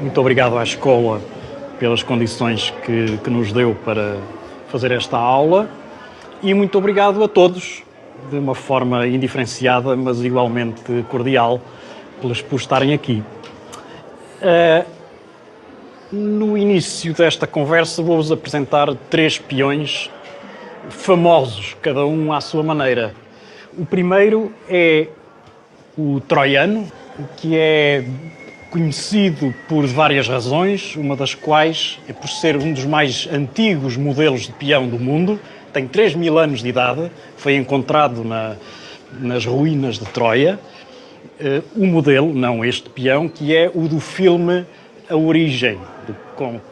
Muito obrigado à escola pelas condições que nos deu para fazer esta aula e muito obrigado a todos, de uma forma indiferenciada, mas igualmente cordial, por estarem aqui. No início desta conversa vou-vos apresentar 3 peões famosos, cada um à sua maneira. O primeiro é o troiano, que é conhecido por várias razões, uma das quais é por ser um dos mais antigos modelos de peão do mundo, tem 3.000 anos de idade, foi encontrado nas ruínas de Troia. O modelo, não este peão, que é o do filme A Origem,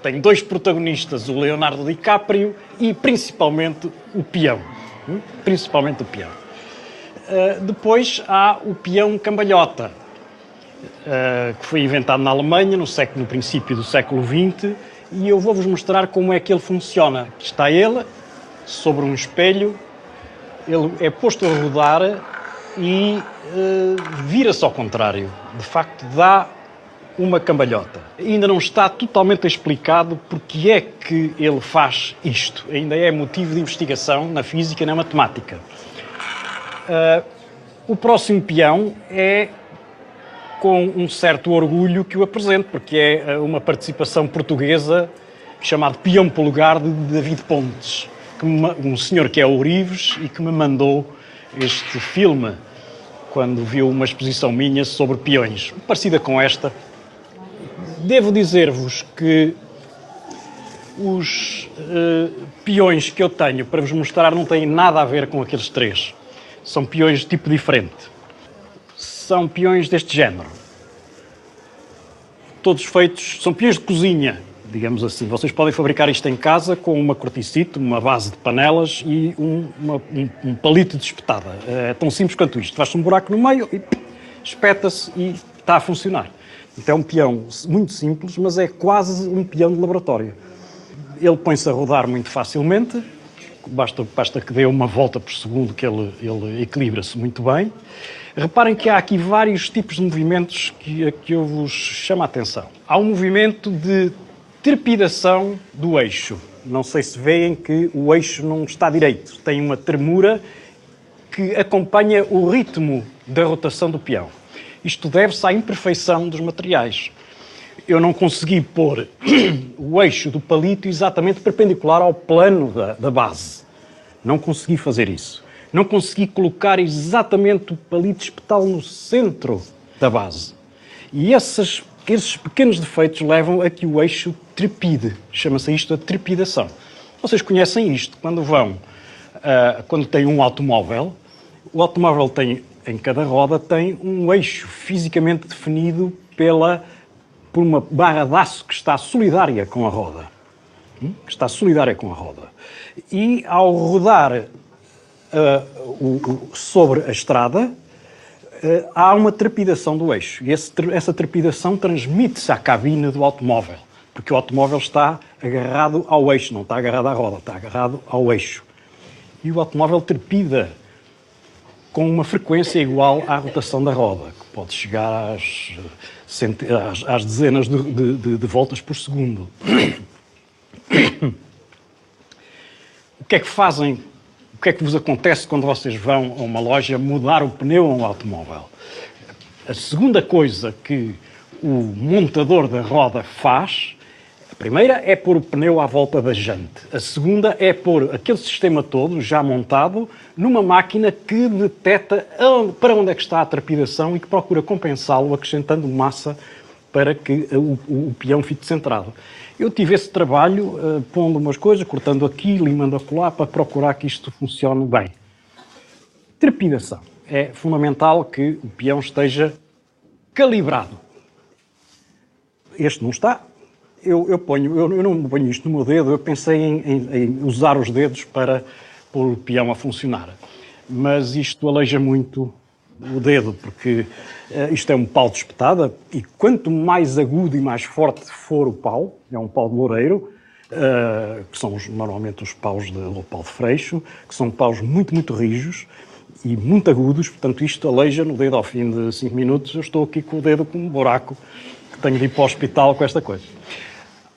tem 2 protagonistas, o Leonardo DiCaprio e principalmente o peão. Depois há o peão cambalhota, que foi inventado na Alemanha no princípio do século XX, e eu vou-vos mostrar como é que ele funciona. Aqui está ele, sobre um espelho, ele é posto a rodar e vira-se ao contrário. De facto, dá uma cambalhota. Ainda não está totalmente explicado porque é que ele faz isto. Ainda é motivo de investigação na física e na matemática. O próximo peão é com um certo orgulho que o apresento, porque é uma participação portuguesa chamado Peão Polegar de David Pontes, um senhor que é ourives e que me mandou este filme quando viu uma exposição minha sobre peões, parecida com esta. Devo dizer-vos que os peões que eu tenho para vos mostrar não têm nada a ver com aqueles 3. São peões de tipo diferente. São peões deste género. Todos feitos, são peões de cozinha, digamos assim. Vocês podem fabricar isto em casa com uma corticite, uma base de panelas e um palito de espetada. É tão simples quanto isto. Faz-se um buraco no meio e espeta-se e está a funcionar. Então é um peão muito simples, mas é quase um peão de laboratório. Ele põe-se a rodar muito facilmente, basta que dê uma volta por segundo que ele equilibra-se muito bem. Reparem que há aqui vários tipos de movimentos que eu vos chamo a atenção. Há um movimento de trepidação do eixo. Não sei se veem que o eixo não está direito. Tem uma tremura que acompanha o ritmo da rotação do peão. Isto deve-se à imperfeição dos materiais. Eu não consegui pôr o eixo do palito exatamente perpendicular ao plano da base. Não consegui fazer isso. Não consegui colocar exatamente o palito espetal no centro da base. E esses pequenos defeitos levam a que o eixo trepide. Chama-se isto a trepidação. Vocês conhecem isto. Quando tem um automóvel, o automóvel em cada roda tem um eixo fisicamente definido por uma barra de aço que está solidária com a roda. E ao rodar sobre a estrada, há uma trepidação do eixo. E essa trepidação transmite-se à cabine do automóvel, porque o automóvel está agarrado ao eixo, não está agarrado à roda, está agarrado ao eixo. E o automóvel trepida com uma frequência igual à rotação da roda, que pode chegar às dezenas de voltas por segundo. O que é que fazem? O que é que vos acontece quando vocês vão a uma loja mudar o pneu a um automóvel? A segunda coisa que o montador da roda faz, a primeira é pôr o pneu à volta da jante. A segunda é pôr aquele sistema todo já montado numa máquina que detecta para onde é que está a trepidação e que procura compensá-lo acrescentando massa para que o peão fique centrado. Eu tive esse trabalho pondo umas coisas, cortando aqui, limando acolá, para procurar que isto funcione bem. Trepidação. É fundamental que o peão esteja calibrado. Este não está. Eu não ponho isto no meu dedo, eu pensei em usar os dedos para pôr o peão a funcionar. Mas isto aleija muito o dedo, porque isto é um pau de espetada e quanto mais agudo e mais forte for o pau, é um pau de loureiro, que são normalmente os paus do pau de freixo, que são paus muito, muito rijos e muito agudos, portanto isto aleija no dedo ao fim de 5 minutos. Eu estou aqui com o dedo com um buraco tenho de ir para o hospital com esta coisa.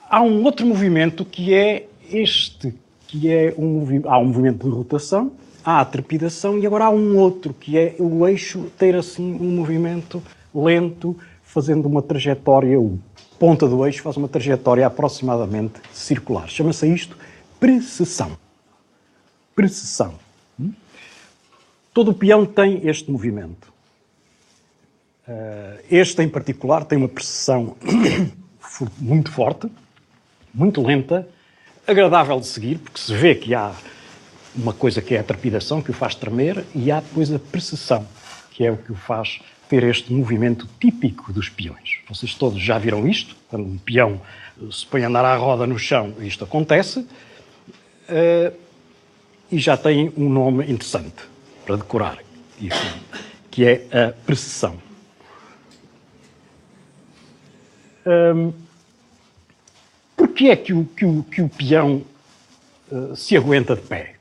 Há um outro movimento que é este, há um movimento de rotação, há a trepidação e agora há um outro, que é o eixo ter assim um movimento lento, fazendo uma trajetória, o ponta do eixo faz uma trajetória aproximadamente circular. Chama-se isto precessão. Precessão. Todo o peão tem este movimento. Este, em particular, tem uma precessão muito forte, muito lenta, agradável de seguir, porque se vê que há uma coisa que é a trepidação, que o faz tremer, e há depois a precessão, que é o que o faz ter este movimento típico dos peões. Vocês todos já viram isto, quando um peão se põe a andar à roda no chão, isto acontece, e já tem um nome interessante para decorar, que é a precessão. Porquê é que o peão se aguenta de pé?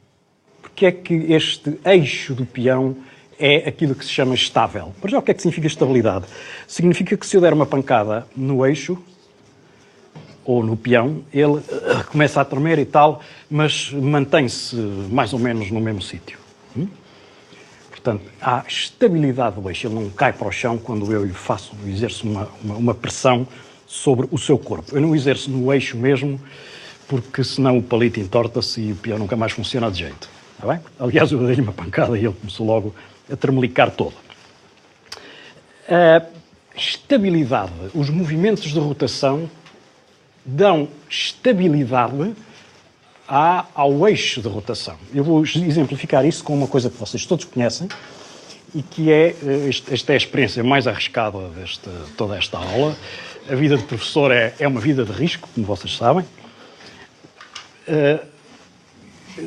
Porquê é que este eixo do peão é aquilo que se chama estável? Para já, o que é que significa estabilidade? Significa que se eu der uma pancada no eixo, ou no peão, ele começa a tremer e tal, mas mantém-se mais ou menos no mesmo sítio. Portanto, há estabilidade do eixo. Ele não cai para o chão quando eu lhe exerço uma pressão sobre o seu corpo. Eu não exerço no eixo mesmo, porque senão o palito entorta-se e o peão nunca mais funciona de jeito. Está bem? Aliás, eu dei-lhe uma pancada e ele começou logo a tremelicar todo. A estabilidade, os movimentos de rotação dão estabilidade ao eixo de rotação. Eu vou exemplificar isso com uma coisa que vocês todos conhecem e que é, esta é a experiência mais arriscada de toda esta aula. A vida de professor é uma vida de risco, como vocês sabem.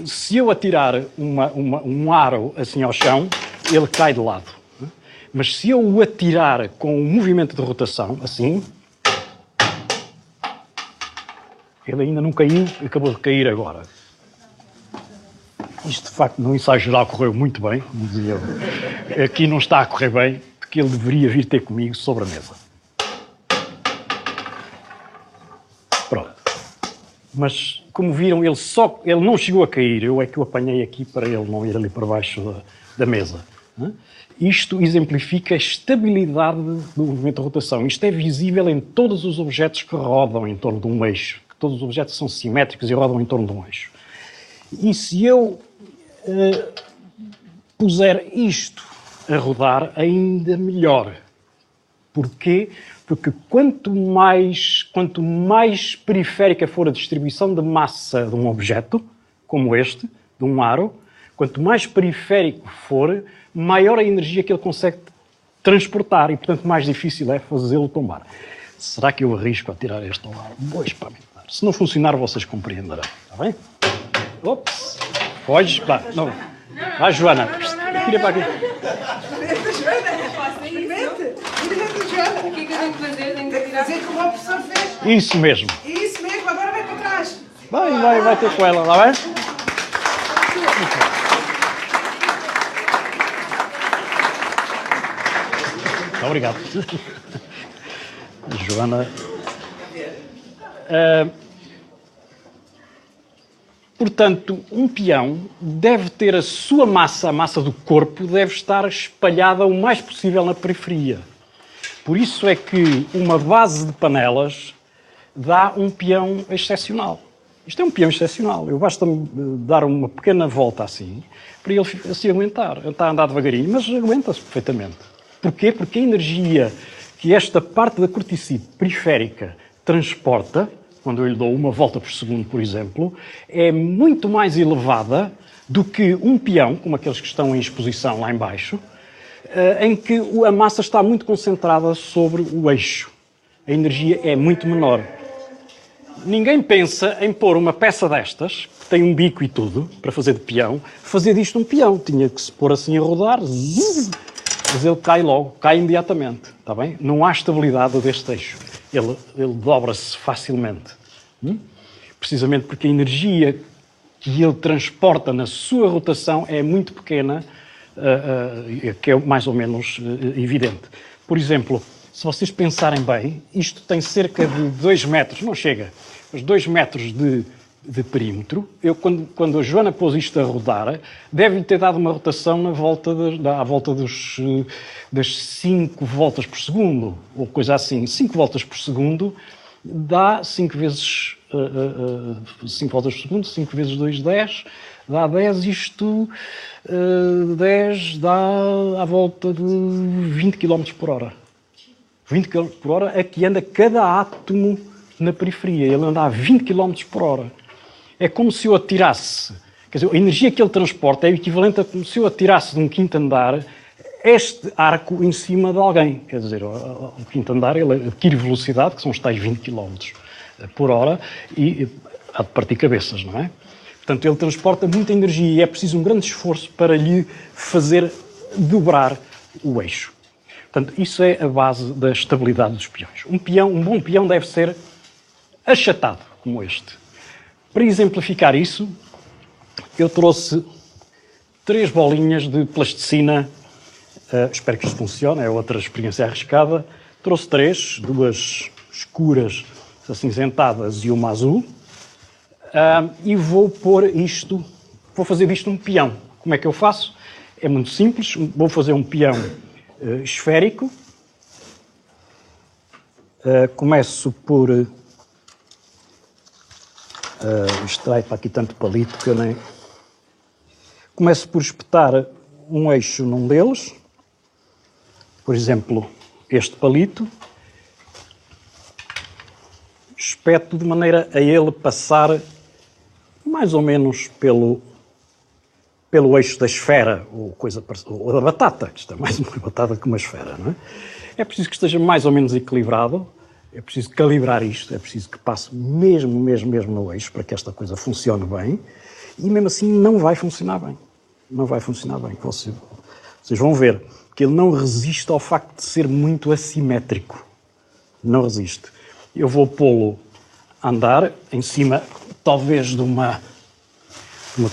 Se eu atirar um aro assim ao chão, ele cai de lado. Mas se eu o atirar com um movimento de rotação, assim, ele ainda não caiu, acabou de cair agora. Isto, de facto, no ensaio geral correu muito bem, como dizia eu. Aqui não está a correr bem, porque ele deveria vir ter comigo sobre a mesa. Pronto. Mas, como viram, ele não chegou a cair. Eu é que o apanhei aqui para ele não ir ali para baixo da mesa. Isto exemplifica a estabilidade do movimento de rotação. Isto é visível em todos os objetos que rodam em torno de um eixo. Todos os objetos são simétricos e rodam em torno de um eixo. E se eu puser isto a rodar, ainda melhor. Porquê? Porque quanto mais periférica for a distribuição de massa de um objeto, como este, de um aro, quanto mais periférico for, maior a energia que ele consegue transportar e, portanto, mais difícil é fazê-lo tombar. Será que eu arrisco a tirar este ao ar? Vou experimentar. Se não funcionar, vocês compreenderão. Está bem? Ops! Foge? Vá, não. Vai, Joana. Tira para aqui. O que é que eu tenho que fazer? Tenho que fazer como o professor fez. Isso mesmo. Isso mesmo, agora vai para trás. Vai ter com ela, lá vai? Obrigado. Joana. Portanto, um peão deve ter a sua massa, a massa do corpo, deve estar espalhada o mais possível na periferia. Por isso é que uma base de panelas dá um peão excepcional. Isto é um peão excepcional. Eu basta-me dar uma pequena volta assim, para ele se aguentar. Ele está a andar devagarinho, mas aguenta-se perfeitamente. Porquê? Porque a energia que esta parte da corticite periférica transporta, quando eu lhe dou uma volta por segundo, por exemplo, é muito mais elevada do que um peão, como aqueles que estão em exposição lá em baixo, em que a massa está muito concentrada sobre o eixo. A energia é muito menor. Ninguém pensa em pôr uma peça destas, que tem um bico e tudo, para fazer de peão, fazer disto um peão. Tinha que se pôr assim a rodar, mas ele cai logo, cai imediatamente. Está bem? Não há estabilidade deste eixo. Ele dobra-se facilmente. Precisamente porque a energia que ele transporta na sua rotação é muito pequena, que é mais ou menos evidente. Por exemplo, se vocês pensarem bem, isto tem cerca de 2 metros, não chega, mas 2 metros de perímetro. Eu, quando a Joana pôs isto a rodar, deve-lhe ter dado uma rotação à volta das 5 voltas por segundo, ou coisa assim. 5 voltas por segundo dá 5 vezes 5 voltas por segundo, 5 vezes 2, 10, dá 10, isto 10 dá à volta de 20 km por hora. 20 km por hora é que anda cada átomo na periferia, ele anda a 20 km por hora. É como se eu atirasse, quer dizer, a energia que ele transporta é equivalente a como se eu atirasse de um quinto andar este arco em cima de alguém. Quer dizer, o quinto andar ele adquire velocidade, que são os tais 20 km por hora, e há de partir cabeças, não é? Portanto, ele transporta muita energia e é preciso um grande esforço para lhe fazer dobrar o eixo. Portanto, isso é a base da estabilidade dos peões. Um bom peão deve ser achatado, como este. Para exemplificar isso, eu trouxe 3 bolinhas de plasticina. Espero que isto funcione, é outra experiência arriscada. Trouxe 3, 2 escuras acinzentadas e uma azul. E vou fazer disto um peão. Como é que eu faço? É muito simples, vou fazer um peão esférico. Começo por... extrai para aqui tanto palito que eu nem... Começo por espetar um eixo num deles. Por exemplo, este palito. Espeto de maneira a ele passar mais ou menos pelo eixo da esfera, ou da batata. Isto é mais uma batata que uma esfera, não é? É preciso que esteja mais ou menos equilibrado. É preciso calibrar isto, é preciso que passe mesmo no eixo para que esta coisa funcione bem, e mesmo assim não vai funcionar bem. Não vai funcionar bem. Vocês vão ver que ele não resiste ao facto de ser muito assimétrico. Não resiste. Eu vou pô-lo a andar em cima, talvez, de uma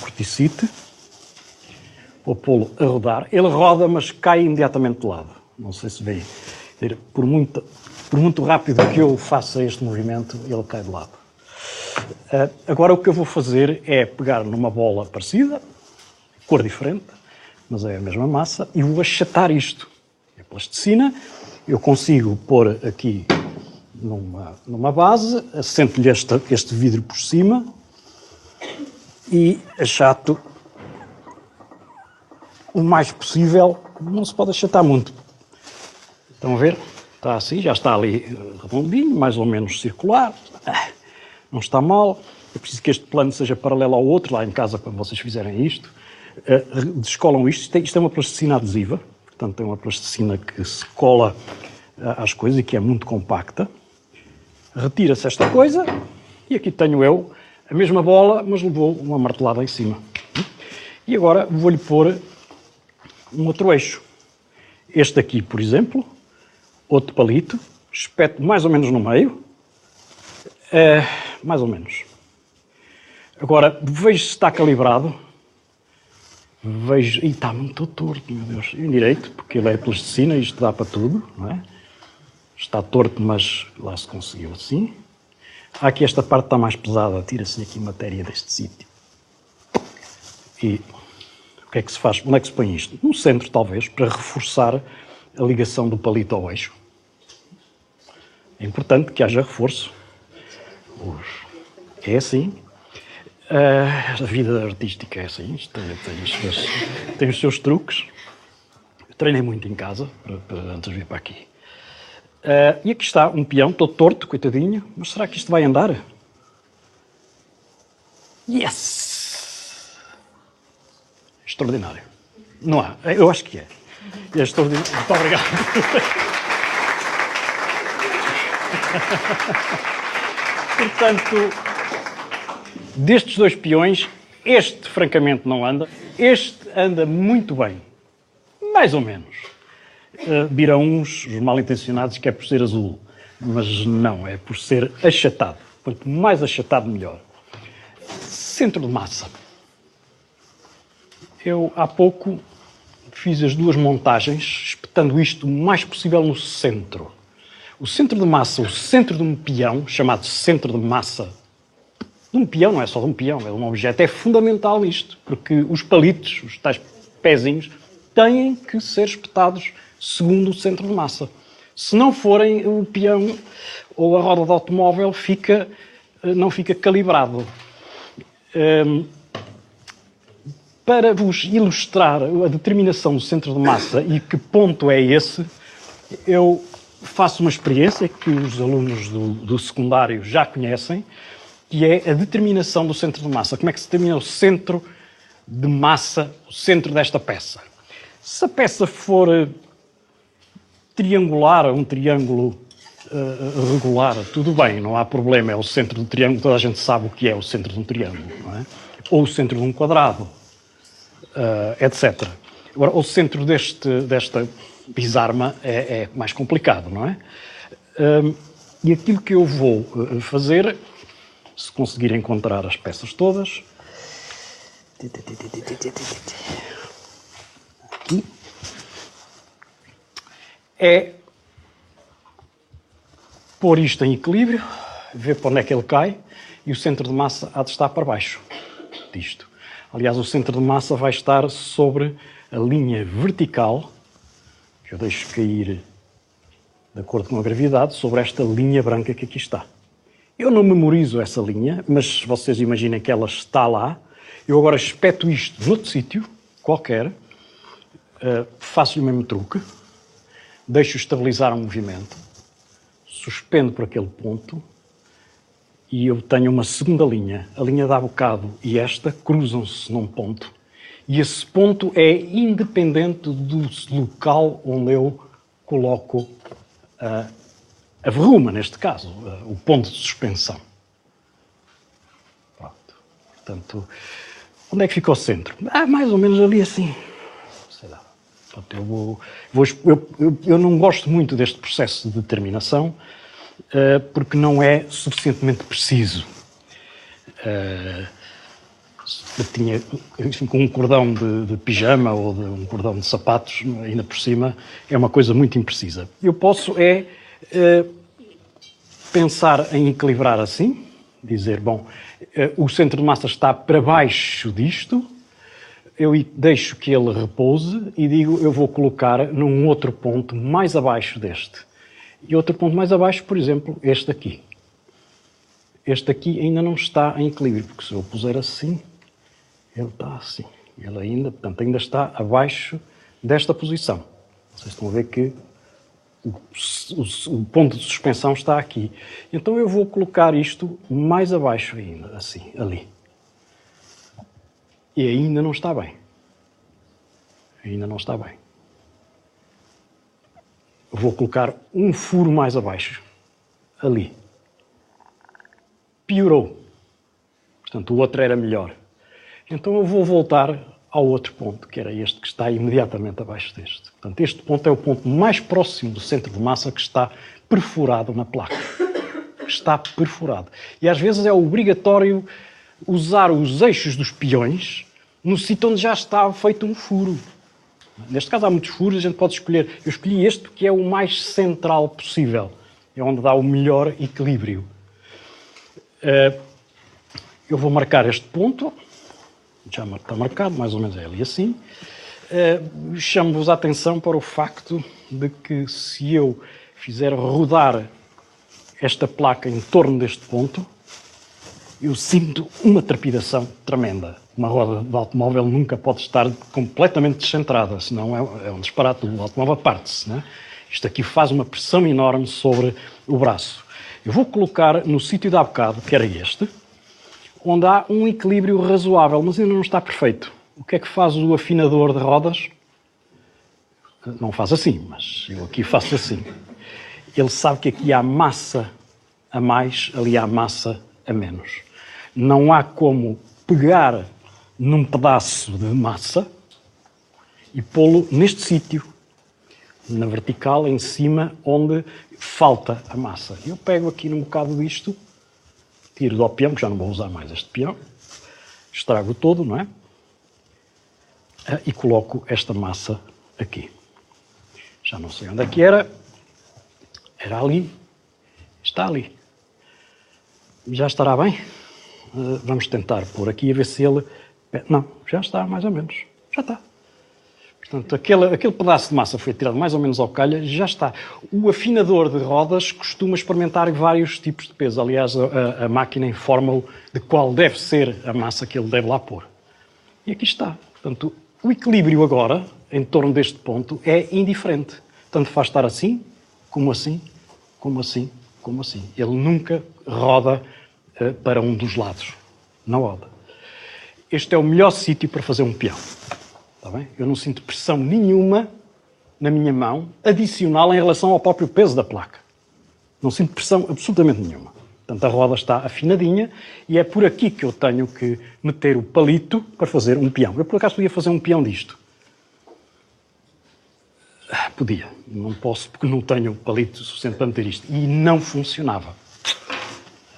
corticite. Vou pô-lo a rodar. Ele roda, mas cai imediatamente de lado. Não sei se vê. Por muito rápido que eu faça este movimento, ele cai de lado. Agora o que eu vou fazer é pegar numa bola parecida, cor diferente, mas é a mesma massa, e vou achatar isto. É plasticina, eu consigo pôr aqui numa base, assento-lhe este vidro por cima e achato o mais possível. Não se pode achatar muito. Estão a ver? Está assim, já está ali redondinho, mais ou menos circular. Não está mal. É preciso que este plano seja paralelo ao outro, lá em casa, quando vocês fizerem isto. Descolam isto. Isto é uma plasticina adesiva, portanto é uma plasticina que se cola às coisas e que é muito compacta. Retira-se esta coisa e aqui tenho eu a mesma bola, mas levou uma martelada em cima. E agora vou-lhe pôr um outro eixo. Este aqui, por exemplo, outro palito, espeto mais ou menos no meio, mais ou menos. Agora, vejo se está calibrado, vejo, e está muito torto, meu Deus, e direito, porque ele é plasticina, isto dá para tudo, não é? Está torto, mas lá se conseguiu assim. Aqui esta parte está mais pesada, tira-se aqui matéria deste sítio. E o que é que se faz? Onde é que se põe isto? No centro, talvez, para reforçar a ligação do palito ao eixo. É importante que haja reforço. É assim. A vida artística é assim. Tem os seus truques. Eu treinei muito em casa, antes de vir para aqui. E aqui está um peão, todo torto, coitadinho. Mas será que isto vai andar? Yes! Extraordinário. Não há? Eu acho que é. É extraordinário. Muito obrigado. Portanto, destes 2 peões, este francamente não anda. Este anda muito bem. Mais ou menos. Dirão uns, os mal-intencionados, que é por ser azul. Mas não, é por ser achatado. Quanto mais achatado, melhor. Centro de massa. Eu, há pouco, fiz as 2 montagens, espetando isto o mais possível no centro. O centro de massa, o centro de um peão, chamado centro de massa de um peão, não é só de um peão, é um objeto, é fundamental isto, porque os palitos, os tais pezinhos, têm que ser espetados segundo o centro de massa. Se não forem, o peão ou a roda de automóvel não fica calibrado. Para vos ilustrar a determinação do centro de massa e que ponto é esse, eu faço uma experiência que os alunos do secundário já conhecem, que é a determinação do centro de massa. Como é que se determina o centro de massa, o centro desta peça? Se a peça for triangular, um triângulo regular, tudo bem, não há problema, é o centro do triângulo, toda a gente sabe o que é o centro de um triângulo, não é? Ou o centro de um quadrado, etc. Agora, o centro desta bizarma é mais complicado, não é? E aquilo que eu vou fazer, se conseguir encontrar as peças todas, aqui, é pôr isto em equilíbrio, ver para onde é que ele cai, e o centro de massa há de estar para baixo disto. Aliás, o centro de massa vai estar sobre a linha vertical, que eu deixo cair de acordo com a gravidade, sobre esta linha branca que aqui está. Eu não memorizo essa linha, mas vocês imaginem que ela está lá. Eu agora espeto isto noutro sítio, qualquer, faço-lhe o mesmo truque, deixo estabilizar o movimento, suspendo por aquele ponto e eu tenho uma segunda linha. A linha de há bocado e esta cruzam-se num ponto. E esse ponto é independente do local onde eu coloco a verruma, neste caso, o ponto de suspensão. Pronto. Portanto, onde é que fica o centro? Mais ou menos ali assim. Sei lá. Portanto, eu não gosto muito deste processo de determinação porque não é suficientemente preciso. Tinha, enfim, com um cordão de pijama ou de um cordão de sapatos, ainda por cima, é uma coisa muito imprecisa. Eu posso pensar em equilibrar assim, dizer, bom, o centro de massa está para baixo disto, eu deixo que ele repouse e digo, eu vou colocar num outro ponto mais abaixo deste. E outro ponto mais abaixo, por exemplo, este aqui. Este aqui ainda não está em equilíbrio, porque se eu puser assim, ele está assim. Ele ainda, portanto, ainda está abaixo desta posição. Vocês estão a ver que o ponto de suspensão está aqui. Então eu vou colocar isto mais abaixo ainda, assim, ali. E ainda não está bem. Ainda não está bem. Vou colocar um furo mais abaixo, ali. Piorou. Portanto, o outro era melhor. Então eu vou voltar ao outro ponto, que era este que está imediatamente abaixo deste. Portanto, este ponto é o ponto mais próximo do centro de massa que está perfurado na placa. Está perfurado. E às vezes é obrigatório usar os eixos dos peões no sítio onde já está feito um furo. Neste caso há muitos furos, a gente pode escolher. Eu escolhi este que é o mais central possível. É onde dá o melhor equilíbrio. Eu vou marcar este ponto. Já está marcado, mais ou menos é ali assim. Chamo-vos a atenção para o facto de que se eu fizer rodar esta placa em torno deste ponto, eu sinto uma trepidação tremenda. Uma roda de automóvel nunca pode estar completamente descentrada, senão é um disparate, o automóvel parte-se, né? Isto aqui faz uma pressão enorme sobre o braço. Eu vou colocar no sítio de há bocado, que era este, onde há um equilíbrio razoável, mas ainda não está perfeito. O que é que faz o afinador de rodas? Não faz assim, mas eu aqui faço assim. Ele sabe que aqui há massa a mais, ali há massa a menos. Não há como pegar num pedaço de massa e pô-lo neste sítio, na vertical, em cima, onde falta a massa. Eu pego aqui num bocado disto, tiro do peão, que já não vou usar mais este peão, estrago todo, não é? E coloco esta massa aqui. Já não sei onde é que era. Era ali. Está ali. Já estará bem? Vamos tentar pôr aqui a ver se ele... Não, já está, mais ou menos. Já está. Portanto, aquele pedaço de massa foi tirado mais ou menos ao calha, já está. O afinador de rodas costuma experimentar vários tipos de peso. Aliás, a máquina informa-o de qual deve ser a massa que ele deve lá pôr. E aqui está. Portanto, o equilíbrio agora, em torno deste ponto, é indiferente. Tanto faz estar assim, como assim, como assim, como assim. Ele nunca roda para um dos lados. Não roda. Este é o melhor sítio para fazer um peão. Está bem? Eu não sinto pressão nenhuma na minha mão adicional em relação ao próprio peso da placa. Não sinto pressão absolutamente nenhuma. Portanto, a roda está afinadinha e é por aqui que eu tenho que meter o palito para fazer um peão. Eu, por acaso, podia fazer um peão disto. Podia. Não posso porque não tenho palito suficiente para meter isto. E não funcionava.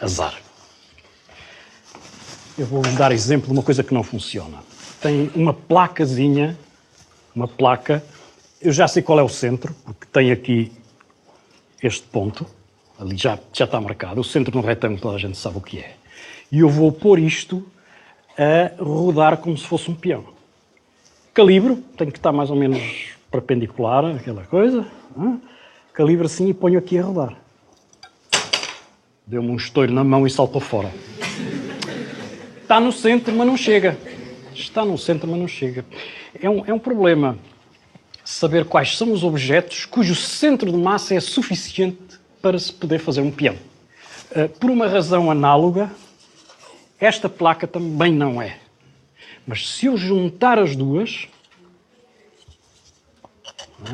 Azar. Eu vou-vos dar exemplo de uma coisa que não funciona. Tem uma placazinha, uma placa, eu já sei qual é o centro, porque tem aqui este ponto, ali já está marcado, o centro no retângulo toda a gente sabe o que é. E eu vou pôr isto a rodar como se fosse um peão. Calibro, tem que estar mais ou menos perpendicular, aquela coisa, calibro assim e ponho aqui a rodar. Deu-me um estouro na mão e saltou fora. Está no centro, mas não chega. Está no centro, mas não chega. É um problema saber quais são os objetos cujo centro de massa é suficiente para se poder fazer um peão. Por uma razão análoga, esta placa também não é. Mas se eu juntar as duas...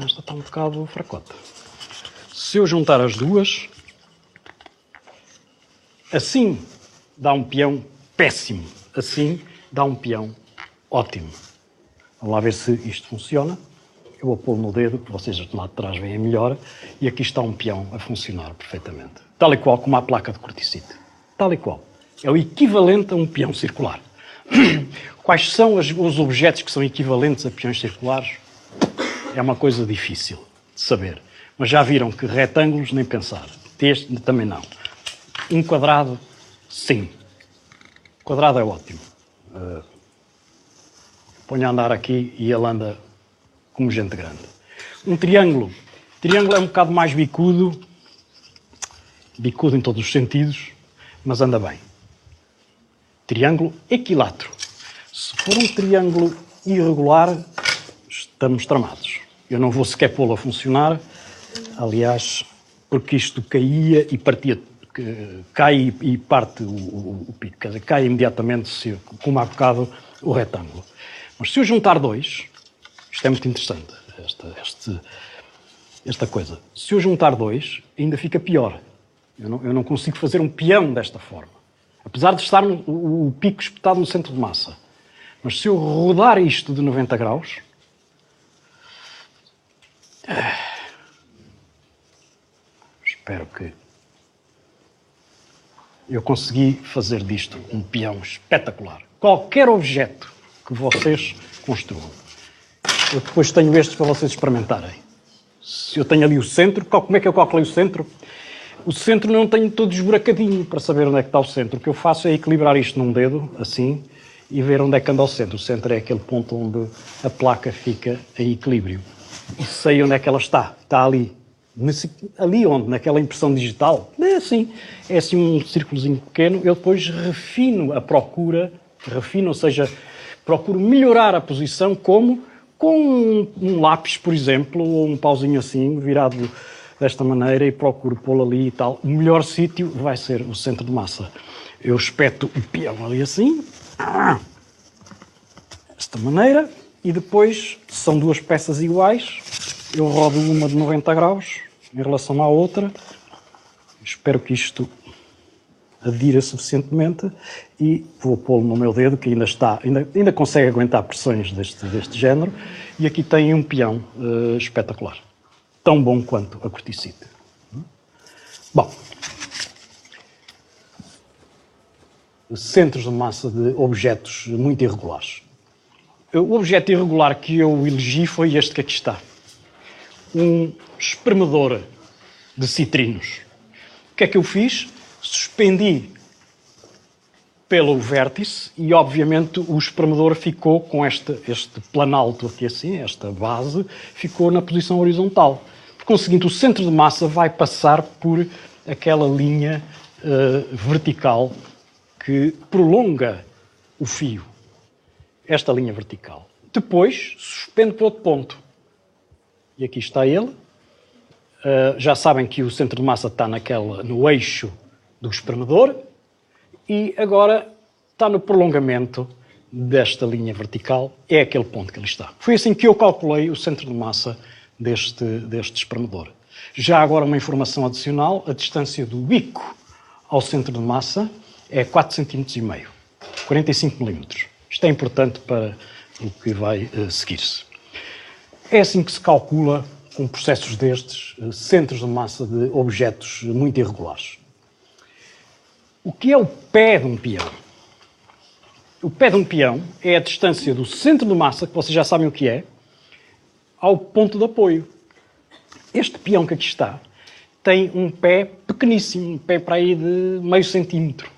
Esta está um bocado fracota. Se eu juntar as duas, assim dá um peão péssimo. Assim dá um peão ótimo. Vamos lá ver se isto funciona. Eu vou pôr no dedo, que vocês do lado de trás veem melhor, e aqui está um peão a funcionar perfeitamente. Tal e qual como a placa de corticite. Tal e qual. É o equivalente a um peão circular. Quais são os objetos que são equivalentes a peões circulares? É uma coisa difícil de saber. Mas já viram que retângulos, nem pensar. Este também não. Um quadrado, sim. O quadrado é ótimo. Ponho a andar aqui e ele anda como gente grande. Um triângulo. O triângulo é um bocado mais bicudo. Bicudo em todos os sentidos, mas anda bem. Triângulo equilátero. Se for um triângulo irregular, estamos tramados. Eu não vou sequer pô-lo a funcionar. Aliás, porque isto caía e partia... Cai e parte o pico. Quer dizer, cai imediatamente, como há bocado, o retângulo. Mas se eu juntar dois... Isto é muito interessante, esta coisa. Se eu juntar dois, ainda fica pior. Eu não consigo fazer um peão desta forma. Apesar de estar o pico espetado no centro de massa. Mas se eu rodar isto de 90 graus... Espero que... Eu consegui fazer disto um peão espetacular. Qualquer objeto que vocês construam. Eu depois tenho estes para vocês experimentarem. Se eu tenho ali o centro, como é que eu calculei o centro? O centro não tenho todo esburacadinho para saber onde é que está o centro. O que eu faço é equilibrar isto num dedo, assim, e ver onde é que anda o centro. O centro é aquele ponto onde a placa fica em equilíbrio. E sei onde é que ela está. Está ali. Ali onde? Naquela impressão digital? É assim um círculozinho pequeno. Eu depois refino a procura, ou seja, procuro melhorar a posição como... com um lápis, por exemplo, ou um pauzinho assim, virado desta maneira, e procuro pô-lo ali e tal. O melhor sítio vai ser o centro de massa. Eu espeto o peão ali assim, desta maneira, e depois, são duas peças iguais, eu rodo uma de 90 graus em relação à outra. Espero que isto adira suficientemente e vou pô-lo no meu dedo, que ainda consegue aguentar pressões deste género, e aqui tem um peão espetacular. Tão bom quanto a corticite. Bom, centros de massa de objetos muito irregulares. O objeto irregular que eu elegi foi este que aqui está. Um espremedor de citrinos. O que é que eu fiz? Suspendi pelo vértice e, obviamente, o espremedor ficou com este planalto aqui assim, esta base, ficou na posição horizontal. Por conseguinte, o centro de massa vai passar por aquela linha vertical que prolonga o fio. Esta linha vertical. Depois, suspendo para outro ponto. E aqui está ele. Já sabem que o centro de massa está no eixo do espremedor. E agora está no prolongamento desta linha vertical. É aquele ponto que ele está. Foi assim que eu calculei o centro de massa deste espremedor. Já agora uma informação adicional. A distância do bico ao centro de massa é 4,5 cm. 45 mm. Isto é importante para o que vai seguir-se. É assim que se calcula, com processos destes, centros de massa de objetos muito irregulares. O que é o pé de um peão? O pé de um peão é a distância do centro de massa, que vocês já sabem o que é, ao ponto de apoio. Este peão que aqui está tem um pé pequeníssimo, um pé para aí de meio centímetro.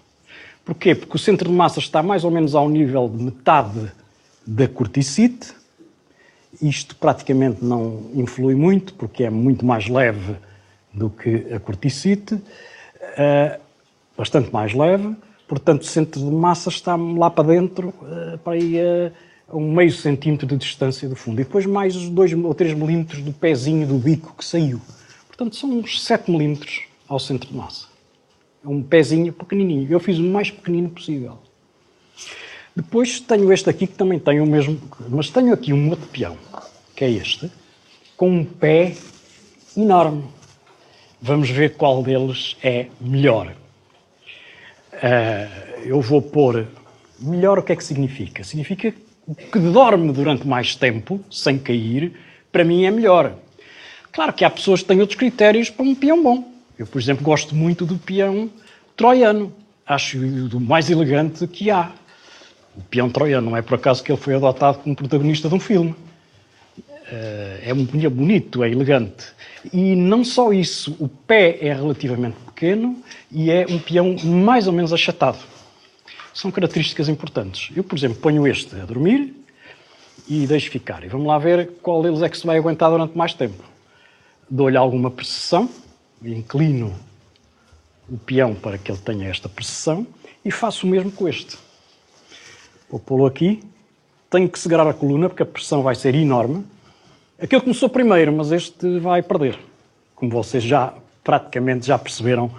Porquê? Porque o centro de massa está mais ou menos ao nível de metade da corticite. Isto praticamente não influi muito, porque é muito mais leve do que a corticite. Bastante mais leve. Portanto, o centro de massa está lá para dentro, para aí a um meio centímetro de distância do fundo. E depois mais os 2 ou 3 milímetros do pezinho do bico que saiu. Portanto, são uns 7 milímetros ao centro de massa. É um pezinho pequenininho. Eu fiz o mais pequenino possível. Depois tenho este aqui, que também tem o mesmo... Mas tenho aqui um outro peão, que é este, com um pé enorme. Vamos ver qual deles é melhor. Eu vou pôr... Melhor o que é que significa? Significa que dorme durante mais tempo, sem cair, para mim é melhor. Claro que há pessoas que têm outros critérios para um peão bom. Eu, por exemplo, gosto muito do peão troiano. Acho o mais elegante que há. O peão troiano, não é por acaso que ele foi adotado como protagonista de um filme. É bonito, é elegante. E não só isso, o pé é relativamente pequeno e é um peão mais ou menos achatado. São características importantes. Eu, por exemplo, ponho este a dormir e deixo ficar. E vamos lá ver qual deles é que se vai aguentar durante mais tempo. Dou-lhe alguma precessão, inclino o peão para que ele tenha esta precessão e faço o mesmo com este. Vou pô-lo aqui, tenho que segurar a coluna porque a pressão vai ser enorme. Aquele começou primeiro, mas este vai perder. Como vocês praticamente já perceberam.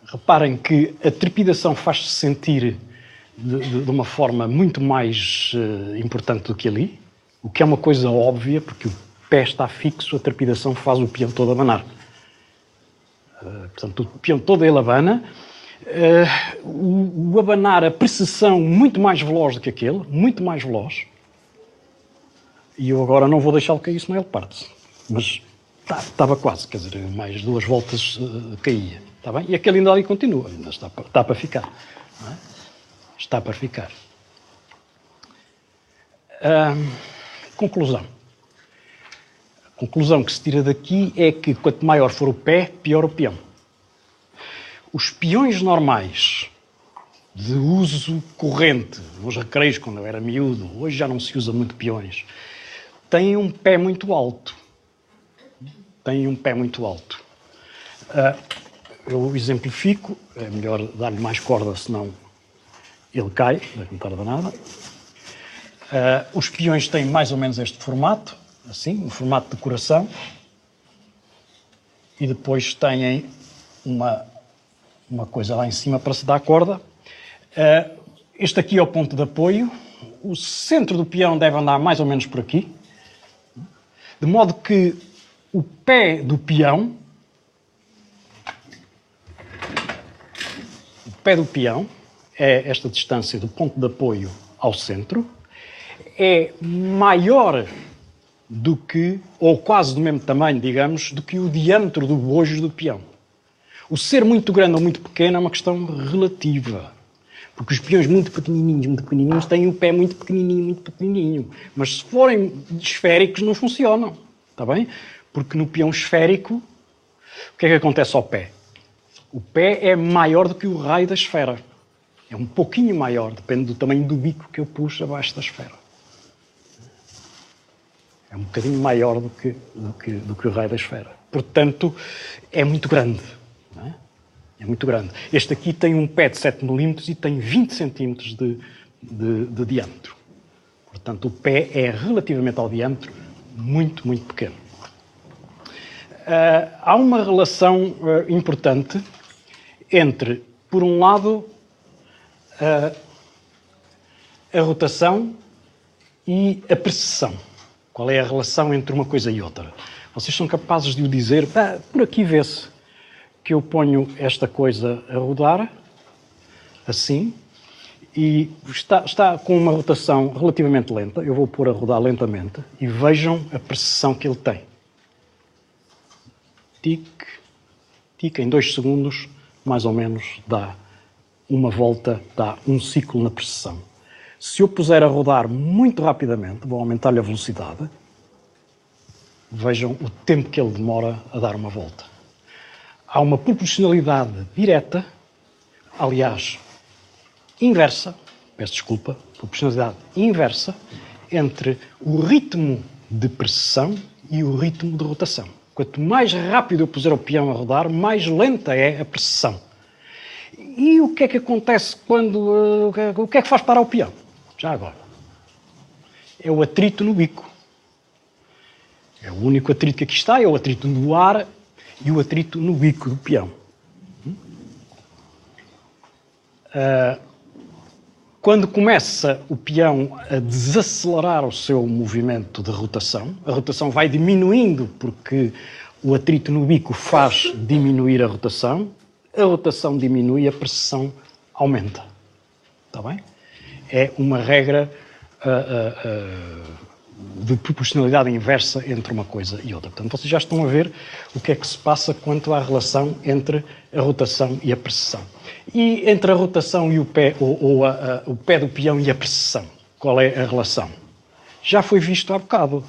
Reparem que a trepidação faz-se sentir de uma forma muito mais importante do que ali, o que é uma coisa óbvia, porque o pé está fixo, a trepidação faz o peão todo abanar. Portanto, o peão todo ele abana. O abanar, a precessão muito mais veloz do que aquele, muito mais veloz. E eu agora não vou deixá-lo cair, senão ele parte-se. Mas estava quase, quer dizer, mais 2 voltas caía. Está bem? E aquele ainda ali continua, ainda está para ficar. Não é? Está para ficar. Conclusão. A conclusão que se tira daqui é que quanto maior for o pé, pior o peão. Os peões normais de uso corrente, nos recreios, quando eu era miúdo, hoje já não se usa muito peões, têm um pé muito alto. Têm um pé muito alto. Eu exemplifico, é melhor dar-lhe mais corda, senão ele cai, não tarda nada. Os peões têm mais ou menos este formato, assim, um formato de coração, e depois têm uma coisa lá em cima para se dar corda. Este aqui é o ponto de apoio. O centro do peão deve andar mais ou menos por aqui, de modo que o pé do peão, é esta distância do ponto de apoio ao centro, é maior do que, ou quase do mesmo tamanho, digamos, do que o diâmetro do bojo do peão. O ser muito grande ou muito pequeno é uma questão relativa. Porque os peões muito pequenininhos têm o pé muito pequenininho. Mas se forem esféricos não funcionam, está bem? Porque no peão esférico, o que é que acontece ao pé? O pé é maior do que o raio da esfera. É um pouquinho maior, depende do tamanho do bico que eu puxo abaixo da esfera. É um bocadinho maior do que o raio da esfera. Portanto, é muito grande. Não é? É muito grande. Este aqui tem um pé de 7 milímetros e tem 20 centímetros de diâmetro. Portanto, o pé é, relativamente ao diâmetro, muito pequeno. Há uma relação importante entre, por um lado, a rotação e a precessão. Qual é a relação entre uma coisa e outra? Vocês são capazes de o dizer, por aqui vê-se que eu ponho esta coisa a rodar, assim, e está com uma rotação relativamente lenta. Eu vou pôr a rodar lentamente e vejam a precessão que ele tem. Tic, tic, em 2 segundos, mais ou menos, dá uma volta, dá um ciclo na precessão. Se eu puser a rodar muito rapidamente, vou aumentar-lhe a velocidade, vejam o tempo que ele demora a dar uma volta. Há uma proporcionalidade direta, aliás, inversa, peço desculpa, proporcionalidade inversa, entre o ritmo de precessão e o ritmo de rotação. Quanto mais rápido eu puser o peão a rodar, mais lenta é a precessão. E o que é que acontece quando... o que é que faz parar o peão? Já agora. É o atrito no bico. É o único atrito que aqui está, é o atrito no ar e o atrito no bico do peão. Quando começa o peão a desacelerar o seu movimento de rotação, a rotação vai diminuindo porque o atrito no bico faz diminuir a rotação diminui, a precessão aumenta. Está bem? É uma regra de proporcionalidade inversa entre uma coisa e outra. Portanto, vocês já estão a ver o que é que se passa quanto à relação entre a rotação e a precessão. E entre a rotação e o pé, o pé do peão e a precessão, qual é a relação? Já foi visto há bocado.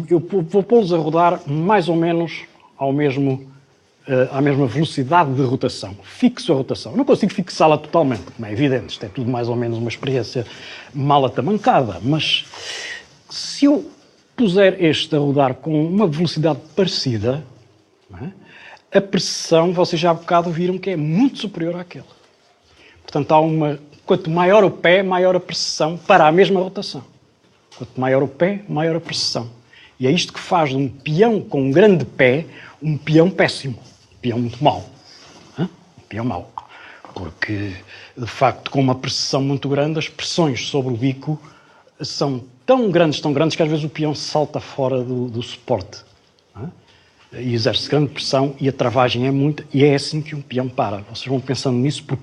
Eu vou pô-los a rodar mais ou menos à mesma velocidade de rotação. Fixo a rotação. Não consigo fixá-la totalmente, como é evidente. Isto é tudo mais ou menos uma experiência mal atamancada. Mas se eu puser este a rodar com uma velocidade parecida, não é? A precessão, vocês já há bocado viram que é muito superior àquela. Portanto, quanto maior o pé, maior a precessão para a mesma rotação. Quanto maior o pé, maior a precessão. E é isto que faz de um peão com um grande pé um peão péssimo. Um peão muito mau. Um peão mau. Porque, de facto, com uma precessão muito grande, as pressões sobre o bico são tão grandes, que às vezes o peão salta fora do suporte. E exerce grande pressão e a travagem é muita, e é assim que um peão para. Vocês vão pensando nisso, o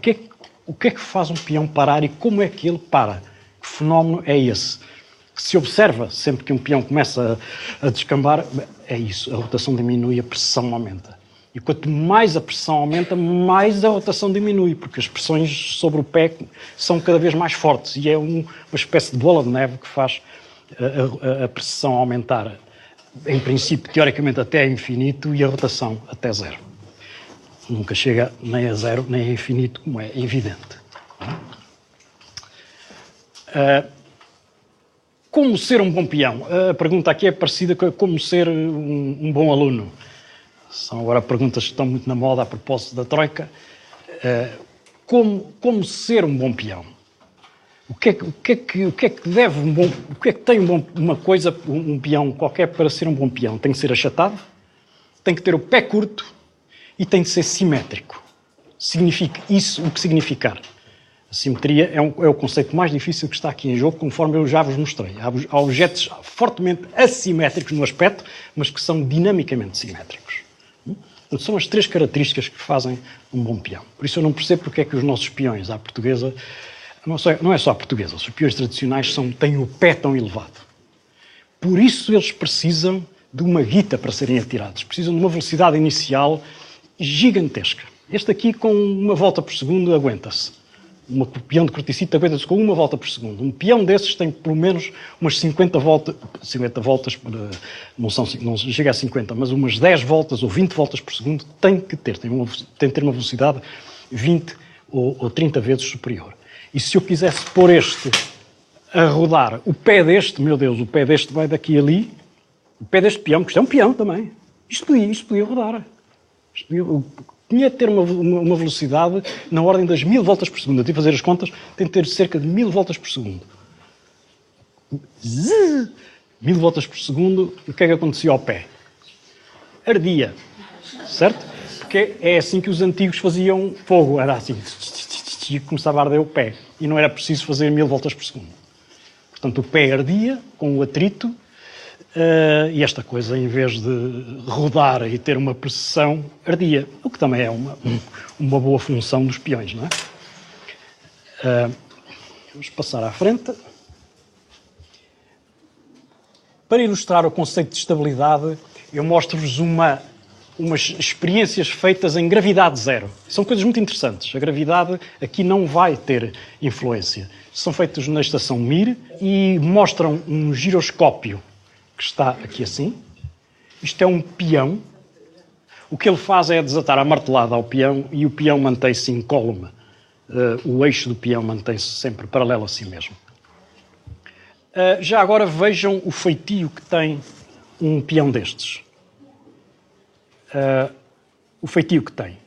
que é que faz um peão parar e como é que ele para? Que fenómeno é esse? Que se observa sempre que um peão começa a descambar, é isso, a rotação diminui, a pressão aumenta. E quanto mais a pressão aumenta, mais a rotação diminui, porque as pressões sobre o pé são cada vez mais fortes e é uma espécie de bola de neve que faz a pressão aumentar. Em princípio, teoricamente, até infinito e a rotação até zero. Nunca chega nem a zero, nem a infinito, como é evidente. Como ser um bom peão? A pergunta aqui é parecida com como ser um bom aluno. São agora perguntas que estão muito na moda a propósito da Troika. Como ser um bom peão? O que é que deve o que é que tem uma coisa, um peão qualquer para ser um bom peão? Tem que ser achatado, tem que ter o pé curto e tem que ser simétrico. Significa isso o que significar. A simetria é o conceito mais difícil que está aqui em jogo, conforme eu já vos mostrei. Há objetos fortemente assimétricos no aspecto, mas que são dinamicamente simétricos. Portanto, são as 3 características que fazem um bom peão. Por isso eu não percebo porque é que os nossos peões à portuguesa, não é só a portuguesa, os peões tradicionais têm o pé tão elevado. Por isso eles precisam de uma guita para serem atirados. Precisam de uma velocidade inicial gigantesca. Este aqui, com uma volta por segundo, aguenta-se. Um peão de corticite aguenta-se com 1 volta por segundo. Um peão desses tem pelo menos umas 50 voltas, não chega a 50, mas umas 10 voltas ou 20 voltas por segundo tem que ter. Tem que ter uma velocidade 20 ou 30 vezes superior. E se eu quisesse pôr este a rodar, o pé deste, meu Deus, o pé deste vai daqui a ali, o pé deste peão, porque isto é um peão também, isto podia rodar. Tinha de ter uma velocidade na ordem das 1000 voltas por segundo. Eu tive a fazer as contas, tem de ter cerca de 1000 voltas por segundo. 1000 voltas por segundo, o que é que acontecia ao pé? Ardia, certo? Porque é assim que os antigos faziam fogo, era assim, e começava a arder o pé. E não era preciso fazer 1000 voltas por segundo. Portanto, o pé ardia com o atrito, e esta coisa, em vez de rodar e ter uma precessão, ardia. O que também é uma boa função dos peões, não é? Vamos passar à frente. Para ilustrar o conceito de estabilidade, eu mostro-vos umas experiências feitas em gravidade zero. São coisas muito interessantes. A gravidade aqui não vai ter influência. São feitos na estação Mir e mostram um giroscópio que está aqui assim. Isto é um peão. O que ele faz é desatar a martelada ao peão e o peão mantém-se incólume. O eixo do peão mantém-se sempre paralelo a si mesmo. Já agora vejam o feitio que tem um peão destes. O feitio que tem.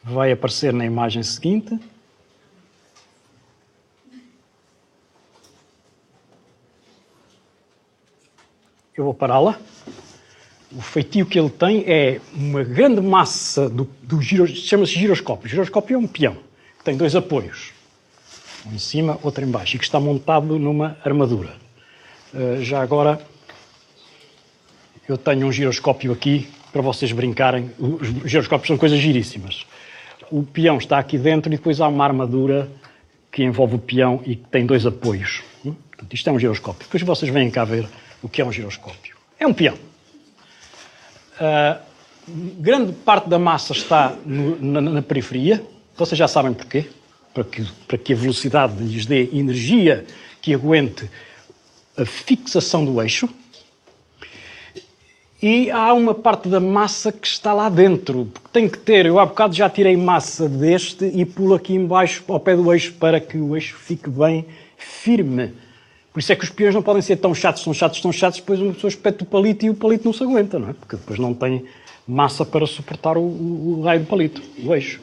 Vai aparecer na imagem seguinte. Eu vou pará-la. O feitio que ele tem é uma grande massa do giroscópio. Chama-se giroscópio. O giroscópio é um peão que tem 2 apoios. Um em cima, outro em baixo. E que está montado numa armadura. Já agora, eu tenho um giroscópio aqui para vocês brincarem. Os giroscópios são coisas giríssimas. O peão está aqui dentro e depois há uma armadura que envolve o peão e que tem 2 apoios. Portanto, isto é um giroscópio. Depois vocês vêm cá ver o que é um giroscópio. É um peão. Grande parte da massa está na periferia. Vocês já sabem porquê. Para que a velocidade lhes dê energia que aguente a fixação do eixo. E há uma parte da massa que está lá dentro. Porque tem que ter, eu há bocado já tirei massa deste e pulo aqui embaixo ao pé do eixo para que o eixo fique bem firme. Por isso é que os peões não podem ser tão chatos, depois uma pessoa espeta o palito e o palito não se aguenta, não é? Porque depois não tem massa para suportar o raio do palito, o eixo.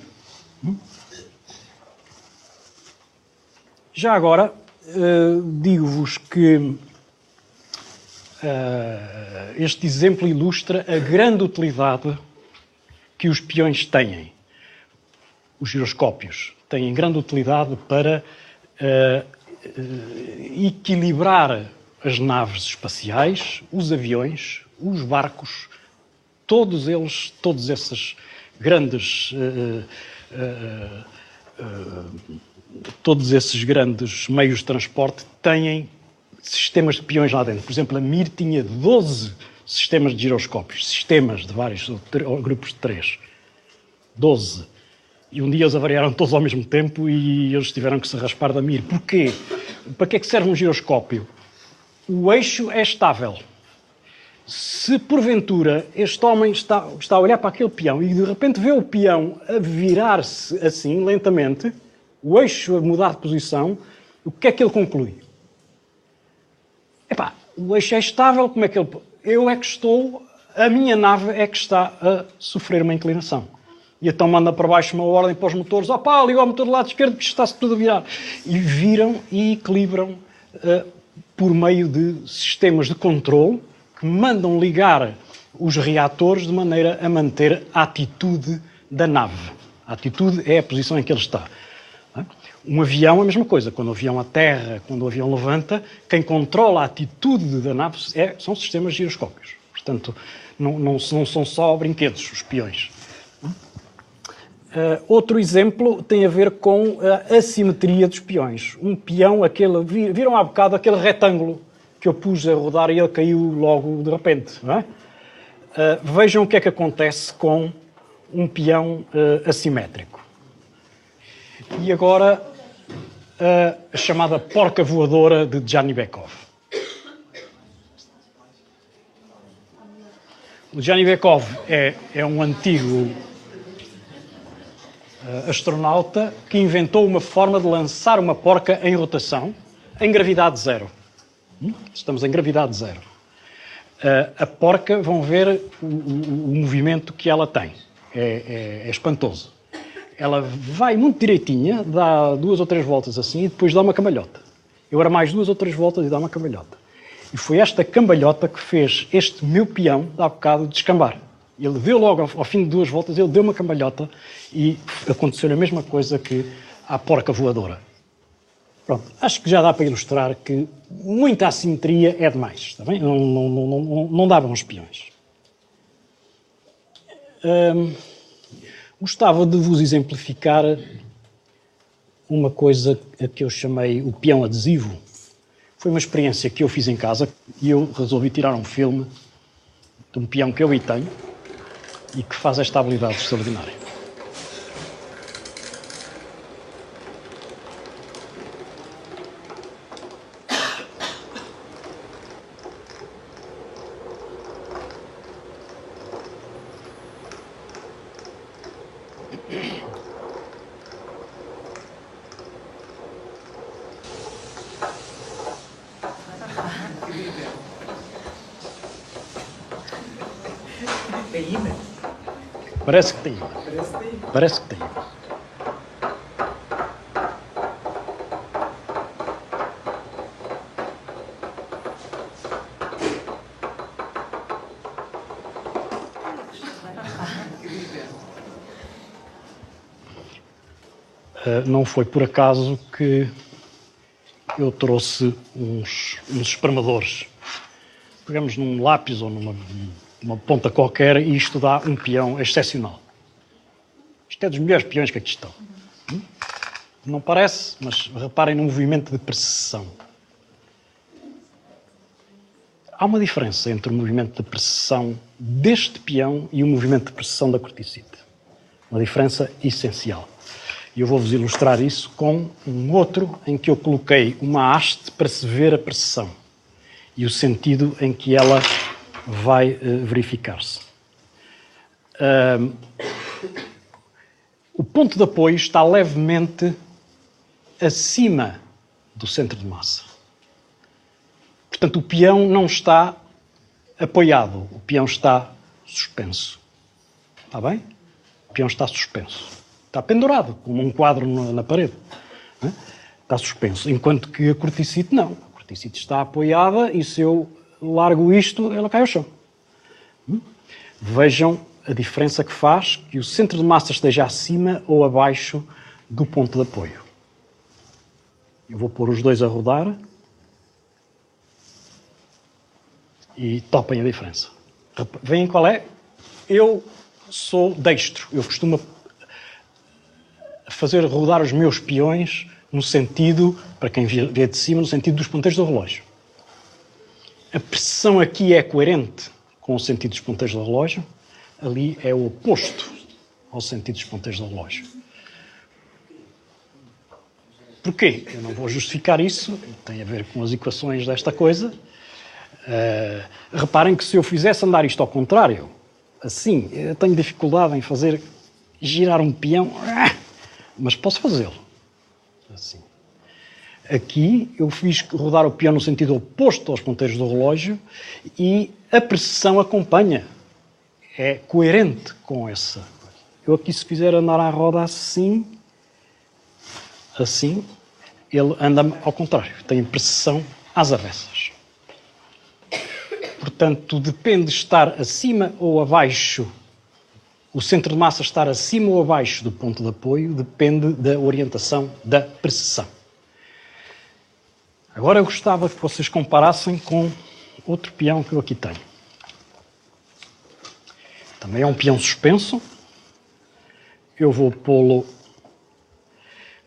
Já agora, digo-vos que este exemplo ilustra a grande utilidade que os peões têm. Os giroscópios têm grande utilidade para equilibrar as naves espaciais, os aviões, os barcos, todos esses grandes meios de transporte têm sistemas de peões lá dentro. Por exemplo, a Mir tinha 12 sistemas de giroscópios, sistemas de vários grupos de 3. 12. E um dia eles avariaram todos ao mesmo tempo e eles tiveram que se raspar da Mir. Porquê? Para que é que serve um giroscópio? O eixo é estável. Se porventura este homem está a olhar para aquele peão e de repente vê o peão a virar-se assim, lentamente, o eixo a mudar de posição, o que é que ele conclui? Epá, o eixo é estável, como é que a minha nave é que está a sofrer uma inclinação. E então manda para baixo uma ordem para os motores, liga o motor do lado esquerdo, porque está-se tudo a virar. E viram e equilibram por meio de sistemas de controle que mandam ligar os reatores de maneira a manter a atitude da nave. A atitude é a posição em que ele está. Um avião é a mesma coisa. Quando o avião aterra, quando o avião levanta, quem controla a atitude da nave são sistemas giroscópios. Portanto, não são só brinquedos, os peões. Outro exemplo tem a ver com a assimetria dos peões. Um peão, viram há bocado aquele retângulo que eu pus a rodar e ele caiu logo de repente, não é? Vejam o que é que acontece com um peão assimétrico. E agora a chamada porca voadora de Gianni Bekov. O Gianni Bekov é um antigo astronauta que inventou uma forma de lançar uma porca em rotação em gravidade zero. Estamos em gravidade zero. A porca, vão ver o movimento que ela tem. É espantoso. Ela vai muito direitinha, dá 2 ou 3 voltas assim e depois dá uma cambalhota. E agora mais 2 ou 3 voltas e dá uma cambalhota. E foi esta cambalhota que fez este meu peão, há bocado, descambar. Ele deu logo, ao fim de 2 voltas, ele deu uma cambalhota e aconteceu a mesma coisa que à porca voadora. Pronto, acho que já dá para ilustrar que muita assimetria é demais, está bem? Não dá bons peões. Gostava de vos exemplificar uma coisa a que eu chamei o peão adesivo. Foi uma experiência que eu fiz em casa e eu resolvi tirar um filme de um peão que eu tenho e que faz esta habilidade extraordinária. Parece que tem. Parece que tem. Não foi por acaso que eu trouxe uns esparmadores. Pegamos num lápis ou numa ponta qualquer e isto dá um peão excepcional. Isto é dos melhores peões que aqui estão. Não parece, mas reparem no movimento de precessão. Há uma diferença entre o movimento de precessão deste peão e o movimento de precessão da corticite. Uma diferença essencial. E eu vou-vos ilustrar isso com um outro em que eu coloquei uma haste para se ver a precessão e o sentido em que ela vai verificar-se. O ponto de apoio está levemente acima do centro de massa. Portanto, o peão não está apoiado, o peão está suspenso. Está bem? O peão está suspenso. Está pendurado, como um quadro na parede. Está suspenso. Enquanto que a corticite não. A corticite está apoiada e se eu largo isto, ela cai ao chão. Vejam a diferença que faz que o centro de massa esteja acima ou abaixo do ponto de apoio. Eu vou pôr os dois a rodar e topem a diferença. Veem qual é? Eu sou destro. Eu costumo fazer rodar os meus peões no sentido, para quem vê de cima, no sentido dos ponteiros do relógio. A pressão aqui é coerente com o sentido dos ponteiros do relógio, ali é o oposto ao sentido dos ponteiros do relógio. Porquê? Eu não vou justificar isso, tem a ver com as equações desta coisa. Reparem que se eu fizesse andar isto ao contrário, assim, eu tenho dificuldade em fazer girar um peão, mas posso fazê-lo. Assim. Aqui eu fiz rodar o peão no sentido oposto aos ponteiros do relógio e a precessão acompanha. É coerente com essa. Eu aqui, se fizer andar à roda assim, ele anda ao contrário. Tem precessão às avessas. Portanto, depende de estar acima ou abaixo. O centro de massa estar acima ou abaixo do ponto de apoio depende da orientação da precessão. Agora eu gostava que vocês comparassem com outro peão que eu aqui tenho. Também é um peão suspenso. Eu vou pô-lo...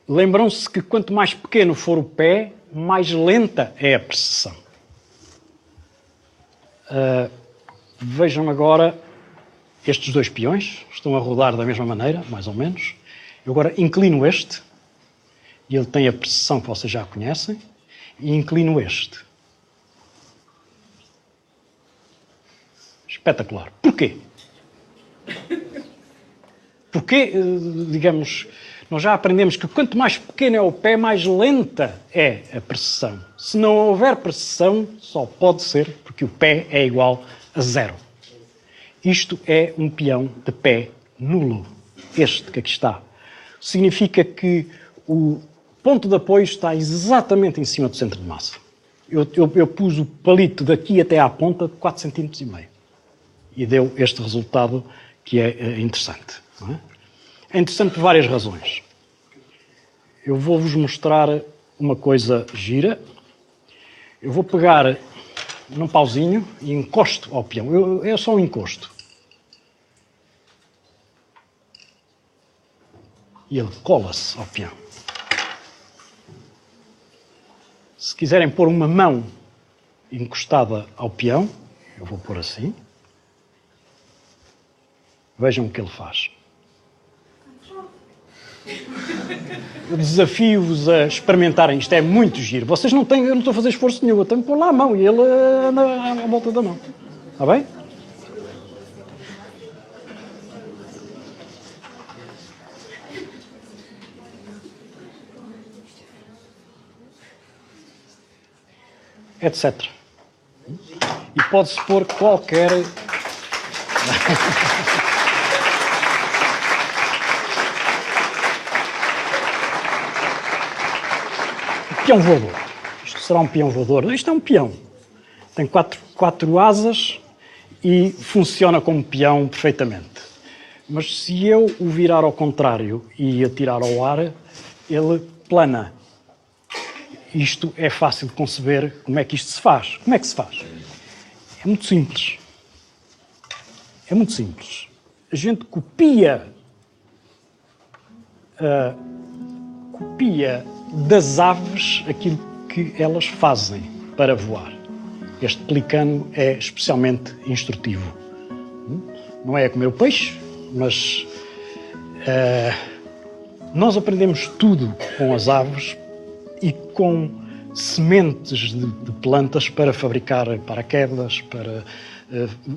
Lembram-se que quanto mais pequeno for o pé, mais lenta é a precessão. Vejam agora estes dois peões. Estão a rodar da mesma maneira, mais ou menos. Eu agora inclino este e ele tem a precessão que vocês já conhecem, e inclino este. Espetacular. Porquê? Porque, digamos, nós já aprendemos que quanto mais pequeno é o pé, mais lenta é a precessão. Se não houver precessão, só pode ser porque o pé é igual a 0. Isto é um peão de pé nulo. Este que aqui está. Significa que o ponto de apoio está exatamente em cima do centro de massa. Eu pus o palito daqui até à ponta de 4,5 cm. E deu este resultado que é interessante. Não é? É interessante por várias razões. Eu vou-vos mostrar uma coisa gira. Eu vou pegar num pauzinho e encosto ao peão. É só um encosto. E ele cola-se ao peão. Se quiserem pôr uma mão encostada ao peão, eu vou pôr assim. Vejam o que ele faz. Eu desafio-vos a experimentarem isto, é muito giro. Vocês não têm, eu não estou a fazer esforço nenhum, eu tenho que pôr lá a mão e ele anda à volta da mão. Está bem? Etc. E pode-se pôr qualquer... Peão voador. Isto será um peão voador. Isto é um peão. Tem quatro asas e funciona como peão perfeitamente. Mas se eu o virar ao contrário e atirar ao ar, ele plana. Isto é fácil de conceber como é que isto se faz. Como é que se faz? É muito simples. É muito simples. A gente copia das aves aquilo que elas fazem para voar. Este pelicano é especialmente instrutivo. Não é a comer o peixe, mas nós aprendemos tudo com as aves e com sementes de plantas para fabricar paraquedas, para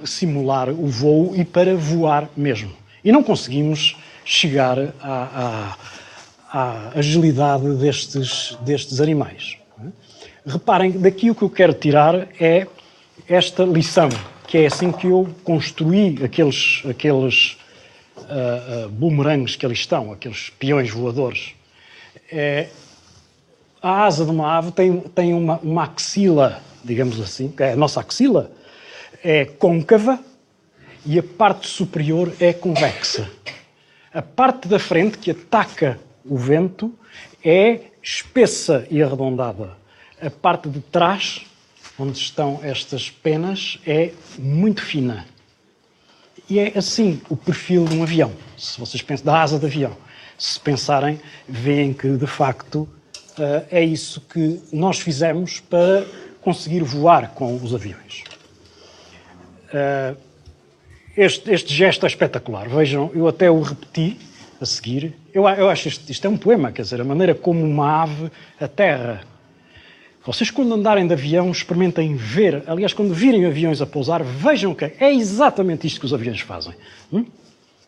simular o voo e para voar mesmo. E não conseguimos chegar à agilidade destes animais. Reparem, daqui o que eu quero tirar é esta lição, que é assim que eu construí aqueles bumerangues que ali estão, aqueles peões voadores. A asa de uma ave tem uma axila, digamos assim, que é a nossa axila, é côncava e a parte superior é convexa. A parte da frente, que ataca o vento, é espessa e arredondada. A parte de trás, onde estão estas penas, é muito fina. E é assim o perfil de um avião. Se vocês pensam da asa de avião, se pensarem, veem que, de facto, é isso que nós fizemos para conseguir voar com os aviões. Este gesto é espetacular. Vejam, eu até o repeti a seguir. Eu acho isto é um poema, quer dizer, a maneira como uma ave aterra. Vocês, quando andarem de avião, experimentem ver, aliás, quando virem aviões a pousar, vejam que é exatamente isto que os aviões fazem.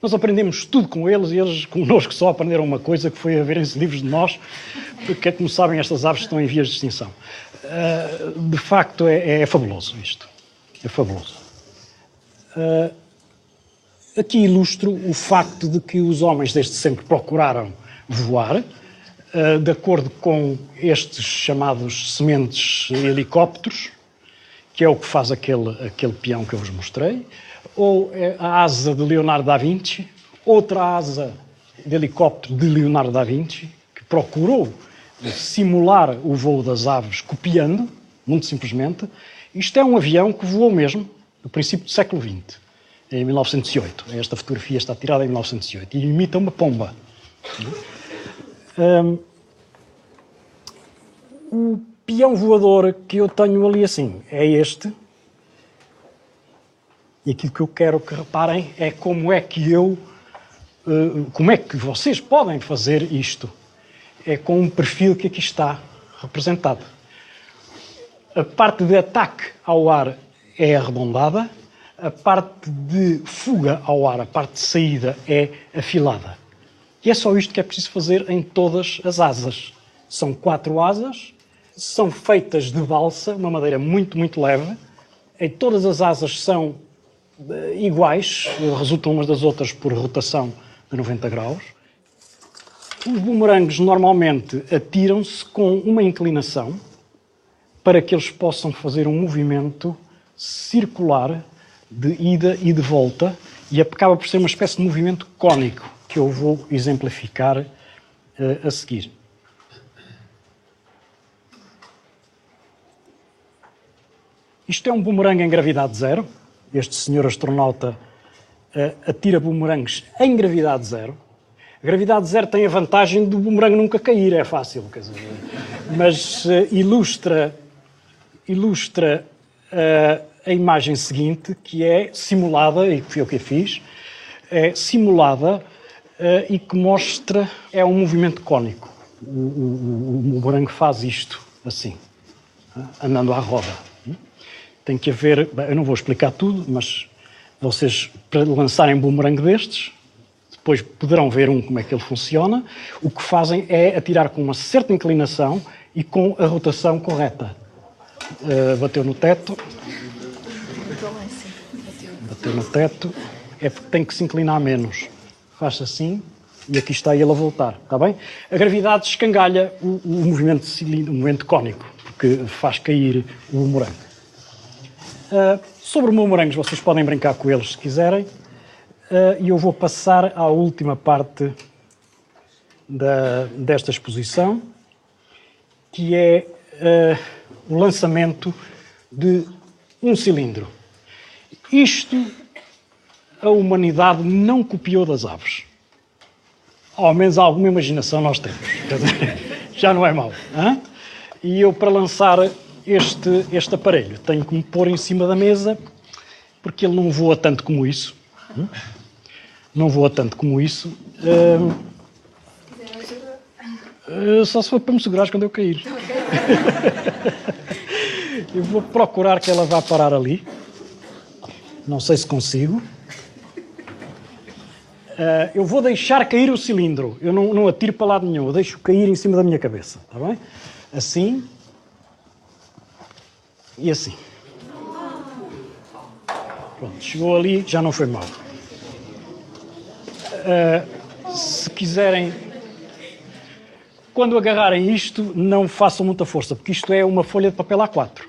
Nós aprendemos tudo com eles e eles connosco só aprenderam uma coisa, que foi a verem-se livres de nós, porque, como sabem, estas aves estão em vias de extinção. De facto, é fabuloso isto. É fabuloso. Aqui ilustro o facto de que os homens desde sempre procuraram voar, de acordo com estes chamados sementes helicópteros, que é o que faz aquele peão que eu vos mostrei, ou a asa de Leonardo da Vinci, outra asa de helicóptero de Leonardo da Vinci, que procurou simular o voo das aves copiando, muito simplesmente. Isto é um avião que voou mesmo no princípio do século XX, em 1908. Esta fotografia está tirada em 1908 e imita uma pomba. O peão voador que eu tenho ali assim é este. E aquilo que eu quero que reparem é como é que vocês podem fazer isto. é com um perfil que aqui está representado. A parte de ataque ao ar é arredondada, a parte de fuga ao ar, a parte de saída, é afilada. E é só isto que é preciso fazer em todas as asas. São 4 asas, são feitas de balsa, uma madeira muito, muito leve. Em todas as asas são iguais, resultam umas das outras por rotação de 90 graus. Os bumerangues normalmente atiram-se com uma inclinação para que eles possam fazer um movimento circular de ida e de volta e acaba por ser uma espécie de movimento cónico que eu vou exemplificar a seguir. Isto é um bumerangue em gravidade zero. Este senhor astronauta atira bumerangues em gravidade zero. A gravidade zero tem a vantagem do bumerangue nunca cair, é fácil, quer dizer, mas ilustra a imagem seguinte, que é simulada, e que fui eu que a fiz, é simulada e que mostra, é um movimento cónico. O bumerangue faz isto, assim, andando à roda. Tem que haver, eu não vou explicar tudo, mas vocês, para lançarem bumerangue destes, depois poderão ver como é que ele funciona. O que fazem é atirar com uma certa inclinação e com a rotação correta. Bateu no teto. Bateu no teto. É porque tem que se inclinar menos. Faz assim e aqui está ele a voltar. Está bem? A gravidade escangalha o movimento de cilindro, o movimento cónico, porque faz cair o bumerangue. Sobre bumerangues, vocês podem brincar com eles se quiserem. E eu vou passar à última parte desta exposição, que é o lançamento de um cilindro. Isto a humanidade não copiou das aves. Ao menos alguma imaginação nós temos. Já não é mau. Hein? E eu, para lançar este aparelho, tenho que me pôr em cima da mesa, porque ele não voa tanto como isso. Não voa tanto como isso. Só se for para me segurar quando eu cair. Eu vou procurar que ela vá parar ali. Não sei se consigo. Eu vou deixar cair o cilindro. Eu não atiro para lado nenhum. Eu deixo cair em cima da minha cabeça. Está bem? Assim. E assim. Pronto, chegou ali, já não foi mal. Se quiserem, quando agarrarem isto, não façam muita força, porque isto é uma folha de papel A4,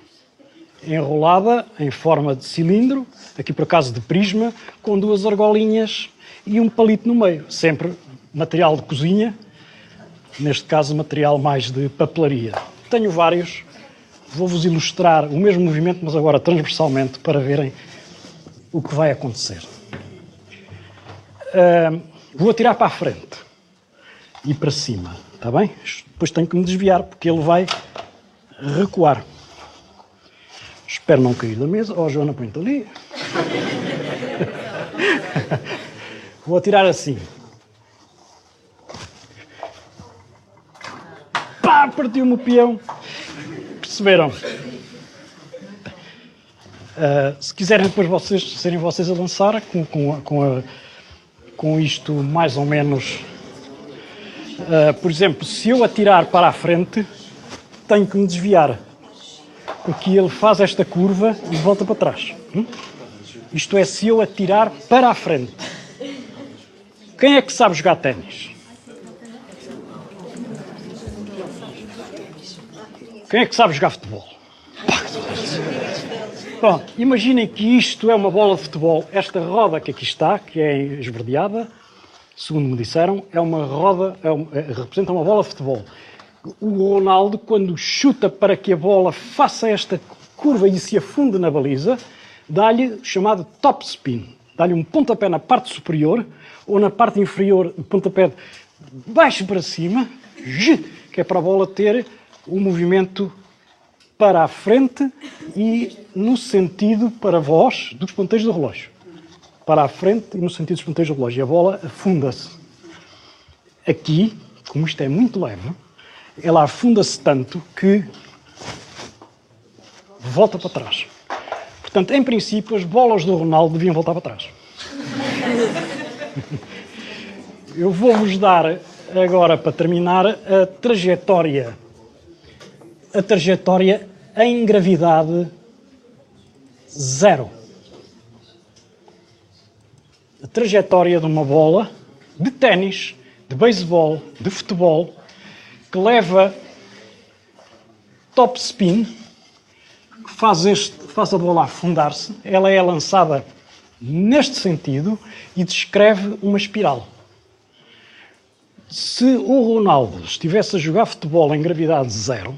enrolada em forma de cilindro, aqui por acaso de prisma, com 2 argolinhas e um palito no meio, sempre material de cozinha, neste caso material mais de papelaria. Tenho vários, vou-vos ilustrar o mesmo movimento, mas agora transversalmente, para verem o que vai acontecer. Vou atirar para a frente e para cima, está bem? Depois tenho que me desviar, porque ele vai recuar. Espero não cair da mesa. Oh, Joana, põe-te ali. Vou atirar assim. Pá, partiu-me o peão. Perceberam? Se quiserem depois serem vocês a lançar, com isto mais ou menos... por exemplo, se eu atirar para a frente, tenho que me desviar, porque ele faz esta curva e volta para trás. Isto é, se eu atirar para a frente. Quem é que sabe jogar ténis? Quem é que sabe jogar futebol? Bom, imaginem que isto é uma bola de futebol. Esta roda que aqui está, que é esverdeada, segundo me disseram, é uma roda, representa uma bola de futebol. O Ronaldo, quando chuta para que a bola faça esta curva e se afunde na baliza, dá-lhe o chamado top spin. Dá-lhe um pontapé na parte superior ou na parte inferior, pontapé de baixo para cima, que é para a bola ter o movimento para a frente e no sentido para vós dos ponteiros do relógio. Para a frente e no sentido dos ponteiros do relógio. E a bola afunda-se. Aqui, como isto é muito leve, ela afunda-se tanto que volta para trás. Portanto, em princípio, as bolas do Ronaldo deviam voltar para trás. Eu vou-vos dar agora, para terminar, a trajetória em gravidade zero. A trajetória de uma bola de ténis, de beisebol, de futebol, que leva top spin, que faz a bola afundar-se. Ela é lançada neste sentido e descreve uma espiral. Se o Ronaldo estivesse a jogar futebol em gravidade zero,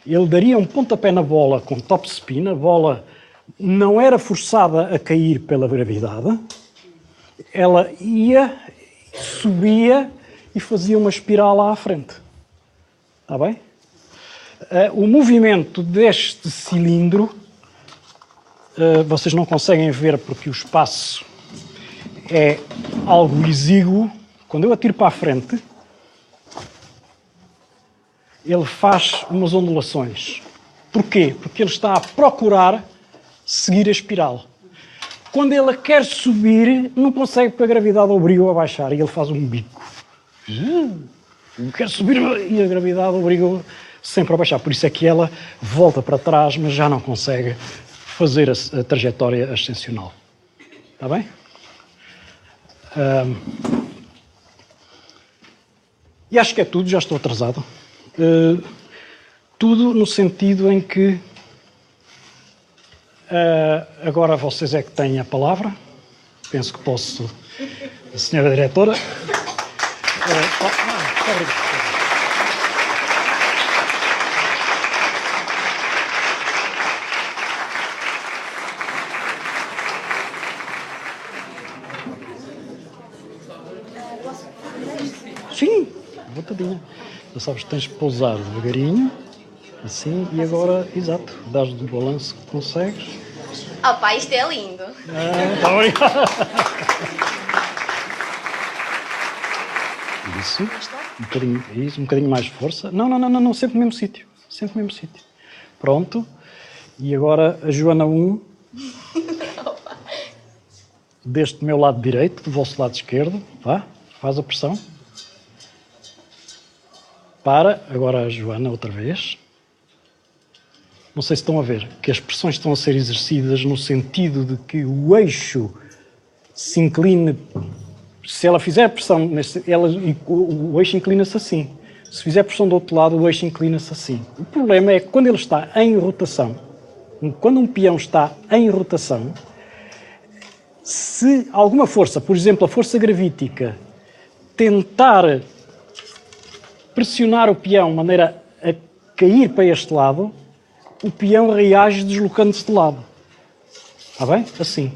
ele daria um pontapé na bola com top spin, a bola não era forçada a cair pela gravidade, ela ia, subia e fazia uma espiral lá à frente. Está bem? O movimento deste cilindro, vocês não conseguem ver porque o espaço é algo exíguo. Quando eu atiro para a frente, ele faz umas ondulações. Porquê? Porque ele está a procurar seguir a espiral. Quando ele quer subir, não consegue porque a gravidade obriga-o a baixar e ele faz um bico. Quer subir e a gravidade obriga-o sempre a baixar. Por isso é que ela volta para trás, mas já não consegue fazer a trajetória ascensional. Está bem? E acho que é tudo, já estou atrasado. Tudo no sentido em que agora vocês é que têm a palavra. Penso que posso, a senhora diretora. Muito obrigado. Sim, botadinha. Já sabes que tens que pousar devagarinho, assim, e agora, exato, dás do balanço que consegues. Oh pá, isto é lindo. Tá obrigado. Isso, um bocadinho mais de força. Não, sempre no mesmo sítio. Sempre no mesmo sítio. Pronto. E agora a Joana 1. Deste meu lado direito, do vosso lado esquerdo. Vá, faz a pressão. Para, agora a Joana outra vez. Não sei se estão a ver que as pressões estão a ser exercidas no sentido de que o eixo se incline. Se ela fizer pressão, o eixo inclina-se assim. Se fizer pressão do outro lado, o eixo inclina-se assim. O problema é que quando ele está em rotação, quando um peão está em rotação, se alguma força, por exemplo, a força gravítica, tentar pressionar o peão de maneira a cair para este lado, o peão reage deslocando-se de lado. Está bem? Assim.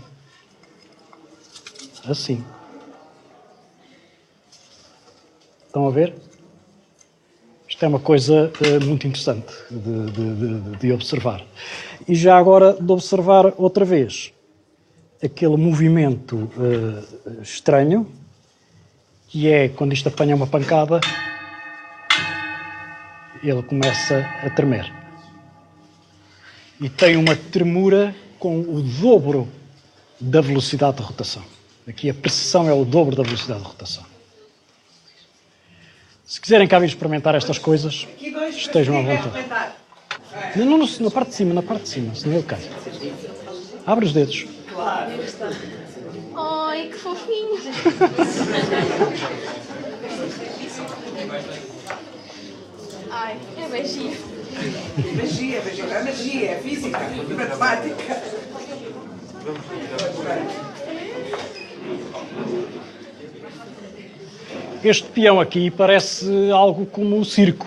Assim. Estão a ver? Isto é uma coisa muito interessante de observar. E já agora de observar outra vez aquele movimento estranho, que é quando isto apanha uma pancada, ele começa a tremer. E tem uma tremura com o dobro da velocidade de rotação. Aqui a pressão é o dobro da velocidade de rotação. Se quiserem cá vir experimentar estas coisas, estejam à vontade. Não, na parte de cima, senão ele cai. Abre os dedos. Ai, que fofinho. Ai, é magia. Magia, é magia, é física, é matemática. Este peão aqui parece algo como um circo,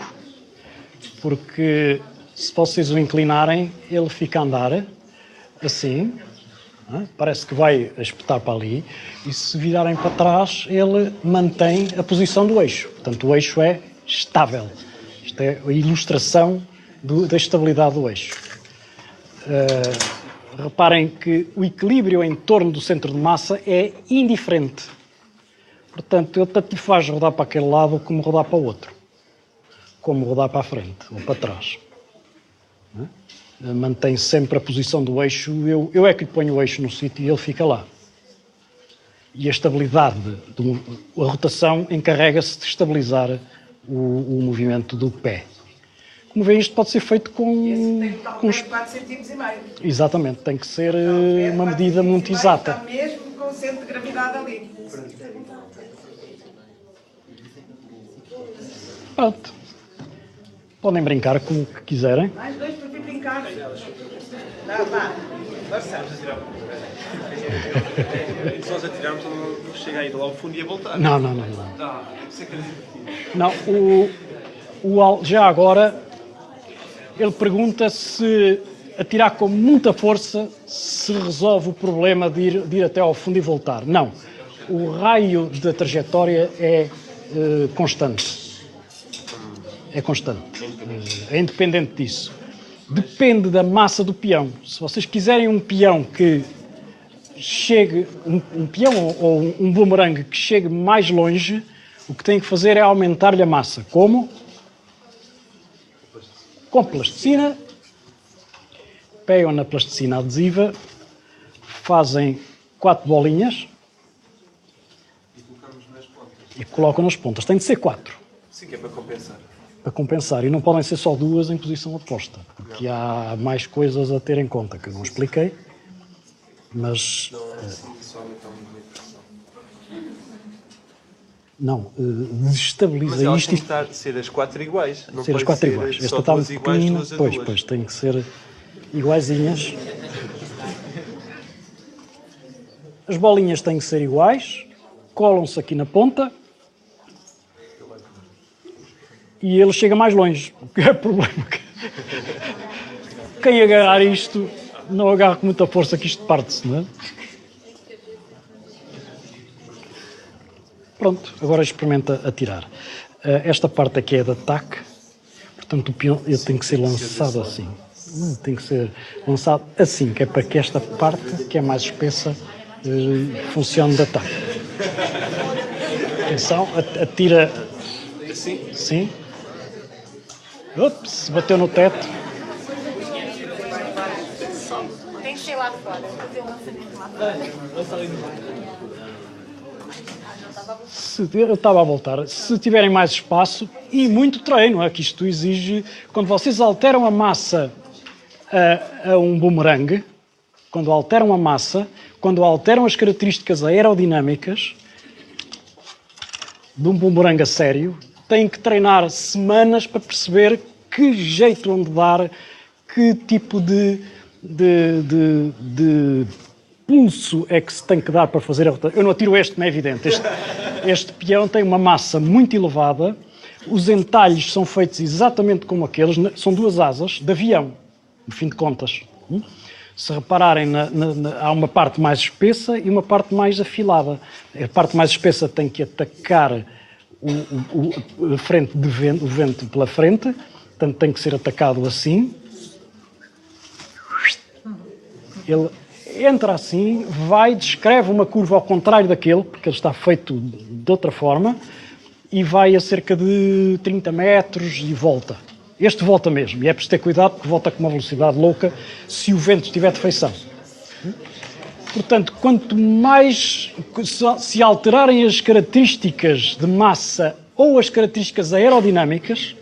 porque se vocês o inclinarem, ele fica a andar assim, parece que vai espetar para ali, e se virarem para trás, ele mantém a posição do eixo. Portanto, o eixo é estável. Isto é a ilustração da estabilidade do eixo. Reparem que o equilíbrio em torno do centro de massa é indiferente. Portanto, ele tanto lhe faz rodar para aquele lado como rodar para o outro. Como rodar para a frente ou para trás. Mantém sempre a posição do eixo. Eu é que lhe ponho o eixo no sítio e ele fica lá. E a estabilidade, a rotação encarrega-se de estabilizar o movimento do pé. Como veem, isto pode ser feito Tem com uns 4 centímetros e meio. Exatamente, tem que ser uma medida muito exata. Está mesmo com o centro de gravidade ali. Pronto. Podem brincar com o que quiserem. Mais 2 para vir brincar. Não, vá. Força. Se nós atirarmos, ele não chega aí lá ao fundo e a voltar. Não. Isso é que é divertido. Não, já agora, ele pergunta se atirar com muita força se resolve o problema de ir até ao fundo e voltar. Não. O raio da trajetória é constante. É constante. É independente disso. Depende da massa do peão. Se vocês quiserem um peão que chegue, um peão ou um bumerangue que chegue mais longe, o que têm que fazer é aumentar-lhe a massa. Como? Com plasticina. Pegam na plasticina adesiva, fazem 4 bolinhas e colocam nas pontas. Tem de ser 4. Sim, que é para compensar. Para compensar. E não podem ser só 2 em posição oposta, porque há mais coisas a ter em conta que eu não expliquei. Mas não, desestabiliza Mas elas isto. têm que estar, ser as 4 iguais. Não Ser as pode 4 ser iguais. só Esta está duas muito iguais, pequenina. duas a Pois, duas. tem que ser iguaizinhas. As bolinhas têm que ser iguais, colam-se aqui na ponta e ele chega mais longe. O que é o problema? Quem agarrar isto, não agarra com muita força que isto parte-se, não é? Pronto, agora experimenta atirar. Esta parte aqui é de ataque, portanto o peão ele tem que ser lançado assim. Tem que ser lançado assim, que é para que esta parte, que é mais espessa, funcione de ataque. Atenção, atira Assim? sim. Ups, bateu no teto. Tem que ser lá fora. Fazer um lançamento lá fora. Eu estava a voltar. Se tiverem mais espaço e muito treino, é que isto exige. Quando vocês alteram a massa a um bumerangue, quando alteram a massa, quando alteram as características aerodinâmicas de um bumerangue a sério, têm que treinar semanas para perceber que jeito onde dar, que tipo de pulso é que se tem que dar para fazer a rotação. Eu não atiro este, não é evidente. Este peão tem uma massa muito elevada, os entalhes são feitos exatamente como aqueles, são 2 asas de avião, no fim de contas. Se repararem, há uma parte mais espessa e uma parte mais afilada. A parte mais espessa tem que atacar a frente de vento, o vento pela frente, portanto tem que ser atacado assim. Ele entra assim, vai, descreve uma curva ao contrário daquele, porque ele está feito de outra forma, e vai a cerca de 30 metros e volta. Este volta mesmo, e é preciso ter cuidado porque volta com uma velocidade louca se o vento estiver de feição. Portanto, quanto mais se alterarem as características de massa ou as características aerodinâmicas,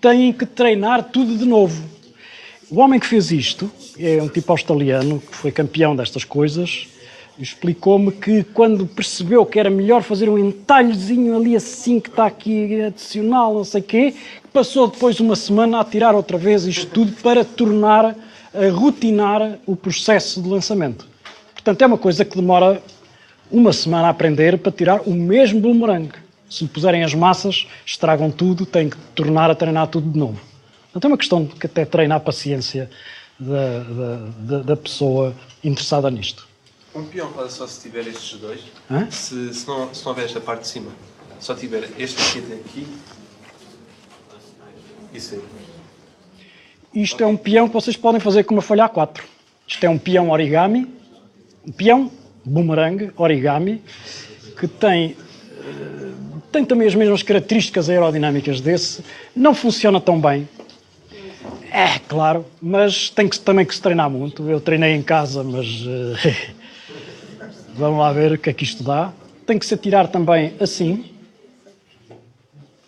têm que treinar tudo de novo. O homem que fez isto, é um tipo australiano, que foi campeão destas coisas, explicou-me que quando percebeu que era melhor fazer um entalhozinho ali assim, que está aqui adicional, não sei o quê, passou depois uma semana a tirar outra vez isto tudo para tornar, a rotinar o processo de lançamento. Portanto, é uma coisa que demora uma semana a aprender para tirar o mesmo bumerangue. Se lhe puserem as massas, estragam tudo, têm que tornar a treinar tudo de novo. Então é uma questão de que até treinar a paciência da pessoa interessada nisto. Um peão pode só se tiver estes dois. Hã? Se não houver esta parte de cima, só tiver este aqui até aqui. Isso aí. Isto é um peão que vocês podem fazer com uma folha A4. Isto é um peão origami, um peão bumerangue origami, que tem também as mesmas características aerodinâmicas desse, não funciona tão bem. É, claro, mas tem também que se treinar muito. Eu treinei em casa, mas vamos lá ver o que é que isto dá. Tem que se atirar também assim,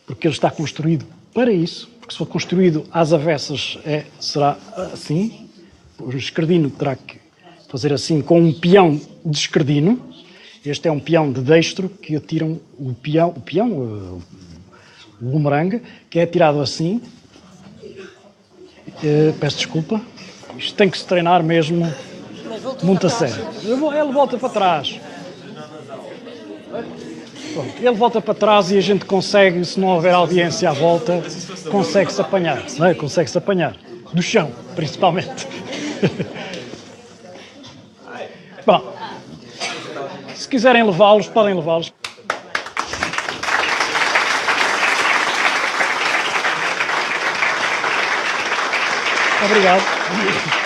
porque ele está construído para isso, porque se for construído às avessas será assim. O esquerdino terá que fazer assim com um peão de esquerdino. Este é um peão de destro que atiram o bumerangue, que é atirado assim. Peço desculpa. Isto tem que se treinar mesmo muito a sério. Ele volta para trás. Pronto, ele volta para trás e a gente consegue, se não houver audiência à volta, consegue-se apanhar. Não é? Consegue-se apanhar. Do chão, principalmente. Bom, se quiserem levá-los, podem levá-los. Obrigado.